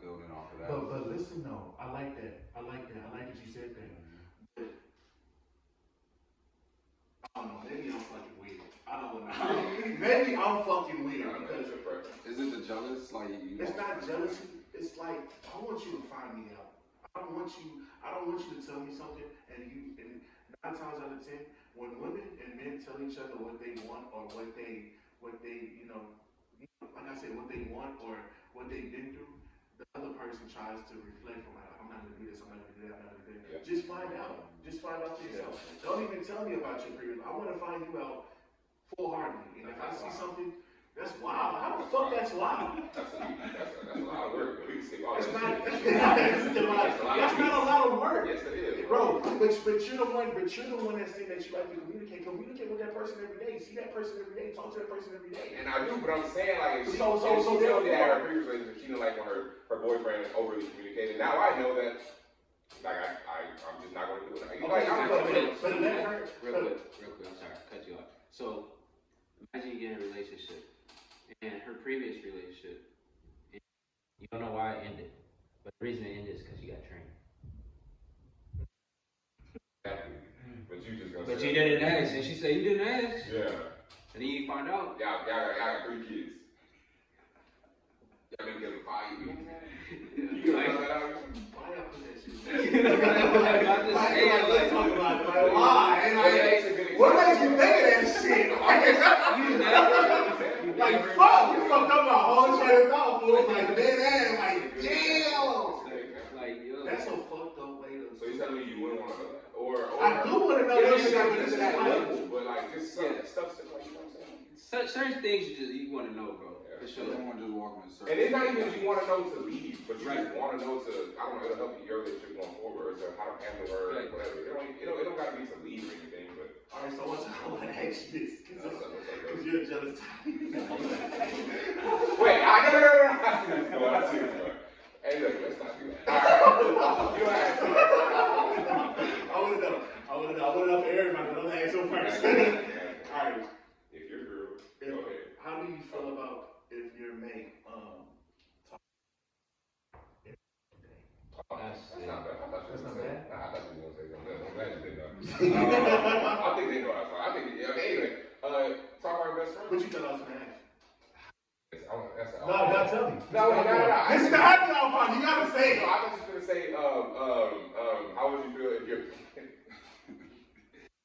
Speaker 4: building off of that.
Speaker 2: But listen though, I like that. I like that you said that. But I don't know. Maybe I'm fucking weird. I don't know. Maybe I'm fucking weird because
Speaker 4: is it the jealous? Like
Speaker 2: it's not jealousy. It's like I want you to find me out. I don't want you to tell me something and 9 times out of 10, when women and men tell each other what they want or what they like I said, what they want or what they've been through, the other person tries to reflect from like, I'm not gonna do this, I'm not gonna do that, I'm not gonna do that. Yeah. Just find out for yourself. Yeah. Don't even tell me about your previous. I wanna find you out full-heartedly. And if I see something that's wild. How the fuck that's wild?
Speaker 3: That's a lot of work. We can skip all
Speaker 2: that.
Speaker 3: That's
Speaker 2: not a lot of work.
Speaker 3: Yes, it is.
Speaker 2: Bro, but you're the one that said that you like to communicate. Communicate with that person every day. See that person every day. Talk to that person every day.
Speaker 3: And I do, but I'm saying like if she tells me that her previous relationship, she didn't like when her boyfriend overly communicated. Now I know that like I'm just not gonna do it.
Speaker 1: But let her real quick, I'm sorry, cut you off. So imagine you get in a relationship. And her previous relationship, you don't know why it ended, but the reason it ended is because you got trained.
Speaker 3: Exactly. But you just gonna.
Speaker 1: But you didn't ask, and she said you didn't ask.
Speaker 3: Yeah.
Speaker 1: And then you find out.
Speaker 3: Y'all got 3 kids. Y'all been together 5 years. You gonna find that out?
Speaker 2: Why y'all put that shit? Let's talk about it. Like, why? What makes you think of that shit?
Speaker 1: You never.
Speaker 2: Like, fuck, you fucked up my whole train of thought, fool. Like, dead ass, like, damn.
Speaker 1: Like, yo.
Speaker 2: That's a fucked up way to.
Speaker 3: So you telling me you wouldn't want to know that? Or
Speaker 2: I do want to know that shit, but this is like.
Speaker 3: Level, but like, just stuff, like, you know what I'm saying?
Speaker 1: Certain things you want to know, bro. Yeah. For sure.
Speaker 4: Someone just walking in circles.
Speaker 3: And it's not even you want to know to leave, but you just want to know to, I don't know, it'll help your relationship going forward, or to how to handle her, or whatever. It don't got to be to leave or anything, but.
Speaker 2: Alright, so I want to ask you this, because you're a jealous type.
Speaker 3: Wait, I see this, bro. Hey, look, let's not do that. Alright, you ask me.
Speaker 2: I want to know for everybody, but I'm going to ask you first. Alright.
Speaker 3: If you're a girl, go ahead.
Speaker 2: How do you feel about if your mate, talk?
Speaker 3: That's not bad.
Speaker 2: That's not bad?
Speaker 3: Nah, I thought you were going to say something. I'm glad you didn't know. I think they know that's fine. I think, okay, anyway, talk about your best friend.
Speaker 2: What you thought I was going to ask?
Speaker 3: No,
Speaker 2: tell me.
Speaker 3: No.
Speaker 2: This is the happy hour part. You gotta say it.
Speaker 3: No, I was just gonna say, how would you feel if you're,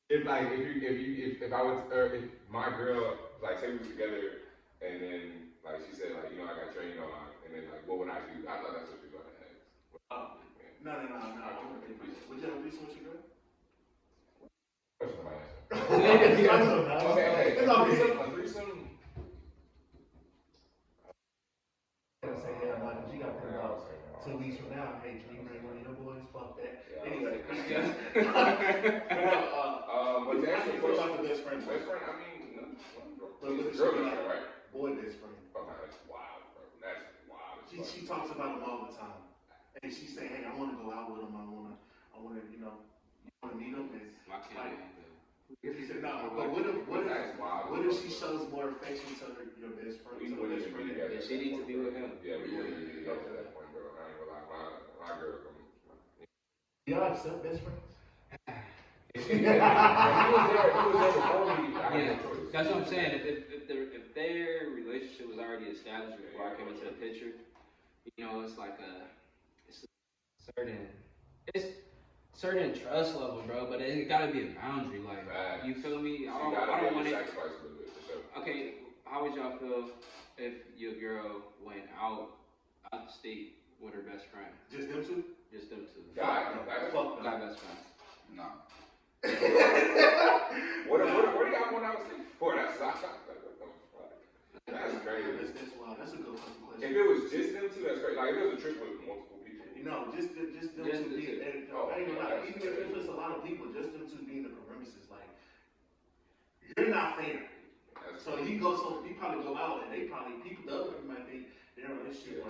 Speaker 3: if I was, if my girl, like, say we was together, and then, like, she said, like, you know, I got trained on, and then, like, what would I do? I thought that's what she was gonna ask.
Speaker 2: No. Would you have a threesome with your girl?
Speaker 3: Question my answer.
Speaker 2: Okay.
Speaker 3: A threesome.
Speaker 2: Say hell no, because you got to put it out 2 weeks from now. Hey, can you bring one of your boys? Fuck that.
Speaker 3: Yeah,
Speaker 2: anyway.
Speaker 3: But to answer your question, the best friend, I mean, no, girl best friend, right?
Speaker 2: Boy best friend.
Speaker 3: Oh, man, that's wild, bro. That's wild.
Speaker 2: She talks about him all the time. And she say, hey, I want to go out with him. I want to, you want to meet him? And
Speaker 1: Why can't
Speaker 2: he said, no, but what if she shows more affection to your best friend?
Speaker 3: We wouldn't even be together.
Speaker 1: Yeah, she needs to be with him.
Speaker 3: Yeah, we wouldn't even be together at that point, bro. I ain't gonna lie. My girl.
Speaker 2: Y'all accept best friends?
Speaker 3: If he was there before me, I had no choice.
Speaker 1: That's what I'm saying. If their relationship was already established before I came into the picture, you know, it's like it's certain trust level, bro. But it gotta be a boundary, like you feel me? I don't want to
Speaker 3: sacrifice a little bit. For sure.
Speaker 1: Okay, how would y'all feel if your girl went out the state with her best friend?
Speaker 2: Just them two?
Speaker 1: Just them two.
Speaker 2: Guy
Speaker 1: best friend.
Speaker 4: No.
Speaker 3: What do y'all want out of state for? That's crazy.
Speaker 2: That's wild. That's a good question.
Speaker 3: If it was just them two, that's great. Like if it was a trip with multiple people.
Speaker 2: No, just them two. I ain't gonna lie. Even if it's a lot of people, just them two being the premises, like you're not fair. So he probably go out and the other people might think they're in a relationship.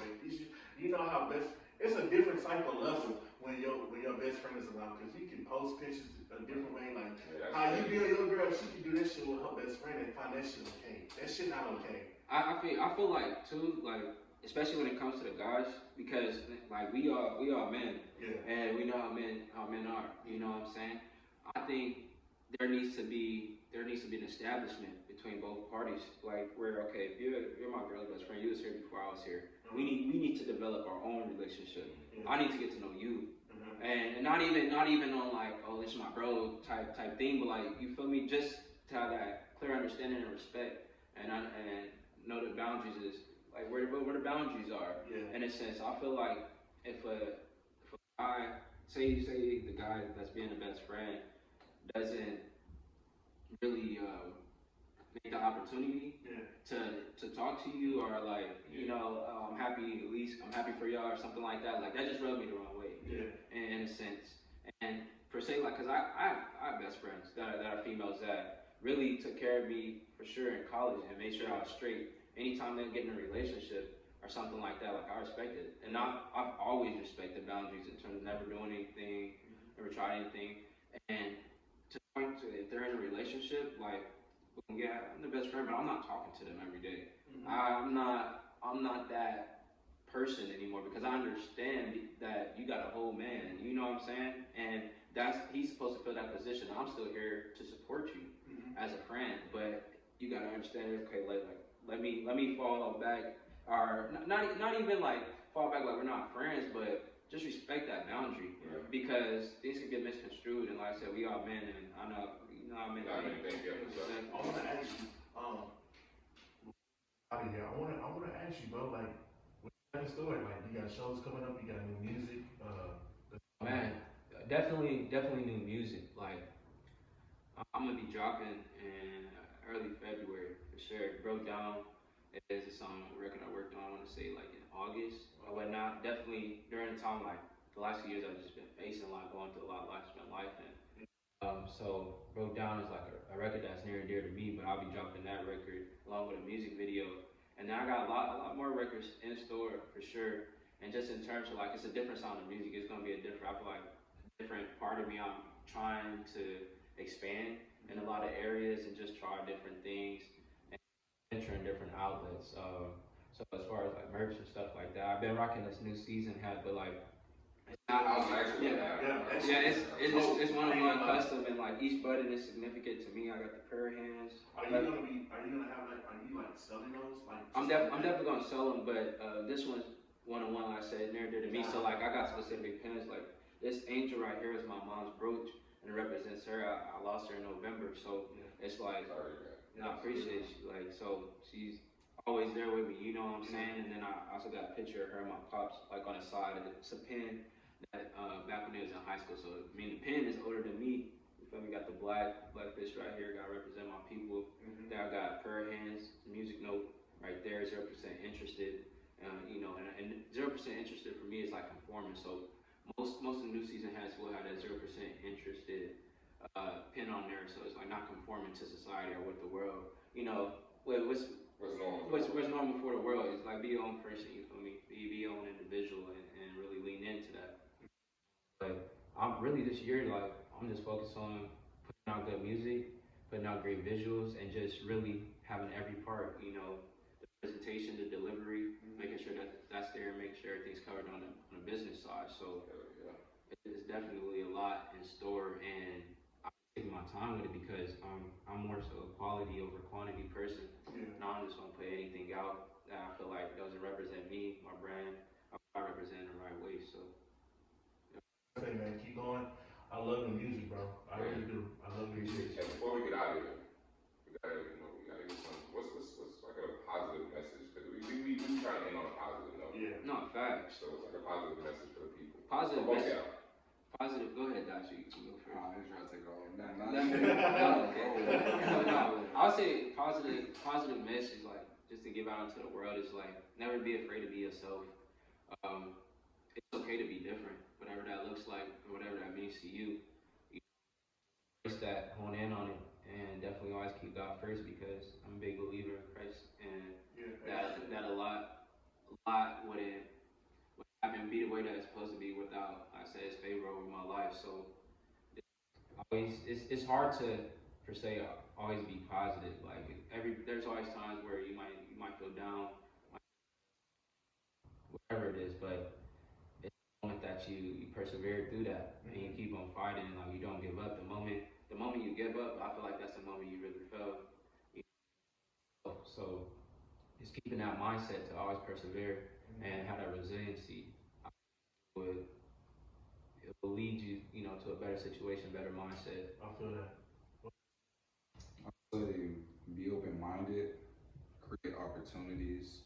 Speaker 2: You know how it's a different type of level when your best friend is around, because you can post pictures a different way. Like how you feel your girl, she can do that shit with her best friend and find that shit okay. That shit not okay.
Speaker 1: I feel like too, like especially when it comes to the guys, because like we are men, and we know how men are. You know what I'm saying? I think there needs to be an establishment between both parties, like where if you're my girl's best friend, you was here before I was here. We need to develop our own relationship. I need to get to know you, and not even on like, oh, this is my bro type thing, but like, you feel me? Just to have that clear understanding and respect, and know the boundaries is like where the boundaries are. In a sense, I feel like if a guy, say the guy that's being the best friend doesn't really make the opportunity to talk to you, or like, I'm happy for y'all or something like that, like that just rubbed me the wrong way. In a sense. And per se, like, cause I have best friends that are females that really took care of me for sure in college and made sure I was straight. Anytime they get in a relationship or something like that, like I respect it. And I've always respected boundaries in terms of never doing anything, never tried anything. And to the point to if they're in a relationship, like, yeah, I'm the best friend, but I'm not talking to them every day. I'm not that person anymore, because I understand that you got a whole man, you know what I'm saying? And he's supposed to fill that position. I'm still here to support you as a friend, but you gotta understand, okay, like let me fall back, or not even like fall back like we're not friends, but just respect that boundary, because things can get misconstrued. And like I said, we are men, and I know I mean,
Speaker 2: I want to ask you, I want to ask you, bro, like, what's the story? Like, you got shows coming up, you got new music.
Speaker 1: Man, definitely new music. Like, I'm gonna be dropping in early February for sure. Broke Down is a record I worked on. I want to say like in August or whatnot. Definitely during the time, like the last few years, I've just been facing a lot, going through a lot of life, and so Broke Down is like a record that's near and dear to me. But I'll be dropping that record along with a music video, and then I got a lot more records in store for sure. And just in terms of like, it's a different sound of music. It's gonna be I feel like a different part of me. I'm trying to expand in a lot of areas and just try different things and enter in different outlets. So as far as like merch and stuff like that, I've been rocking this new season hat, but like It's one custom, and like each button is significant to me. I got the prayer hands.
Speaker 2: Are you gonna have like? Are you like selling those? Like
Speaker 1: I'm definitely gonna sell them, but this one's one-on-one. Like I said, near dear to me. So like I got specific pins. Like this angel right here is my mom's brooch, and it represents her. I lost her in November, so it's like I appreciate you. Like so she's always there with me. You know what I'm saying? And then I also got a picture of her and my pops like on the side. It's a pin that back when they was in high school. So I mean the pin is older than me. You feel me? Got the black fish right here. Got to represent my people. Then I got prayer hands, music note right there. 0% interested. You know, and 0% interested for me is like conforming. So most of the new season hats will have that 0% interested pin on there. So it's like not conforming to society or with the world. You know, what's normal for the world is like be your own person. You feel me? Be your own individual and really lean into that. But I'm really this year like I'm just focused on putting out good music, putting out great visuals, and just really having every part, you know, the presentation, the delivery, making sure that's there, and making sure everything's covered on the business side. So it's definitely a lot in store, and I'm taking my time with it because I'm more so a quality over quantity person. Now I'm just gonna put anything out that I feel like doesn't represent me, my brand. I represent it the right way. So.
Speaker 2: Hey man, keep going. I love the music, bro. I really do. I love the music.
Speaker 3: And before we get out of here, we gotta get some. What's like a positive message? Because we try to end on a positive note.
Speaker 2: Yeah.
Speaker 1: No, facts.
Speaker 3: So it's like a positive message for the people.
Speaker 1: Positive message. Positive. Go ahead, Dasha. You can go first.
Speaker 4: I ain't trying to take it all.
Speaker 1: No. I'll say positive message, like just to give out into the world is like never be afraid to be yourself. It's okay to be different, whatever that looks like, or whatever that means to you. Embrace that, hone in on it, and definitely always keep God first because I'm a big believer in Christ, and that a lot wouldn't happen, be the way that it's supposed to be without, like I said, His favor over my life. So it's hard to per se always be positive. Like there's always times where you might feel down, whatever it is, but moment that you persevere through that and you keep on fighting and like you don't give up. The moment you give up, I feel like that's the moment you really fail. So it's keeping that mindset to always persevere and have that resiliency. It will lead you, you know, to a better situation, better mindset.
Speaker 2: I feel that.
Speaker 4: I say be open-minded, create opportunities.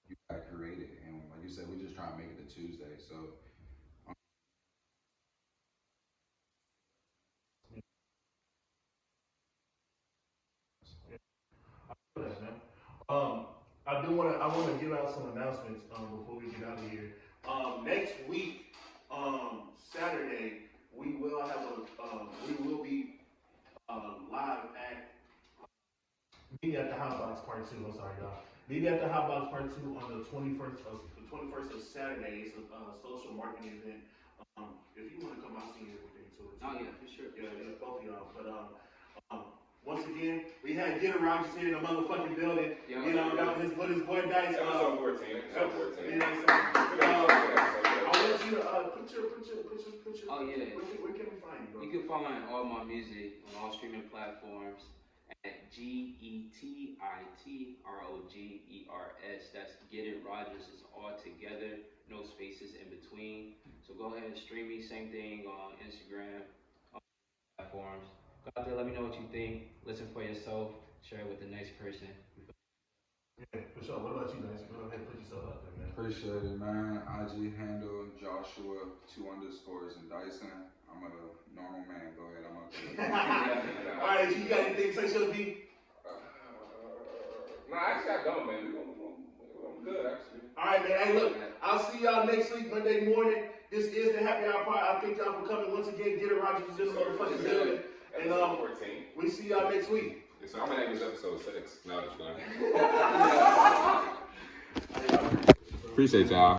Speaker 4: You gotta create it, and like you said, we just try to make it to Tuesday. So
Speaker 2: I want to give out some announcements before we get out of here. Next week, Saturday, we will be live at Meet at the Hot Box Part 2. I'm sorry, y'all. Meet at the Hot Box Part 2 on the 21st of Saturday. It's a social marketing event. If you want to come, I'll see everything to it.
Speaker 1: Oh yeah, for sure.
Speaker 2: Yeah, both of y'all. But once again, we had GetitRogers here in the motherfucking building. You know, got his boy Dyson.
Speaker 3: Episode 14.
Speaker 2: You know what I'm saying? I want you to put your.
Speaker 1: Oh yeah.
Speaker 2: Where can we find you, bro?
Speaker 1: You can find all my music on all streaming platforms at GetitRogers. That's GetitRogers. It's all together, no spaces in between. So go ahead and stream me. Same thing on Instagram, on platforms. Go out there, let me know what you think. Listen for yourself. Share it with the next person.
Speaker 2: Yeah, for sure. What about you, Dyson? Go ahead and put yourself out there, man.
Speaker 4: appreciate it, man. IG handle Joshua 2 underscores and Dyson. I'm a normal man. Go ahead. I'm okay.
Speaker 2: All right, you got anything to say, Shug B?
Speaker 3: No, actually I don't, man. I'm good, actually.
Speaker 2: All right, man. Hey, look, I'll see y'all next week, Monday morning. This is the Happy Hour Pod. I thank y'all for coming once again. GetitRogers is just motherfucking building. And
Speaker 3: 14.
Speaker 2: We see y'all next week.
Speaker 3: Yeah, so I'm gonna name this episode 6. No, just fine. Appreciate y'all.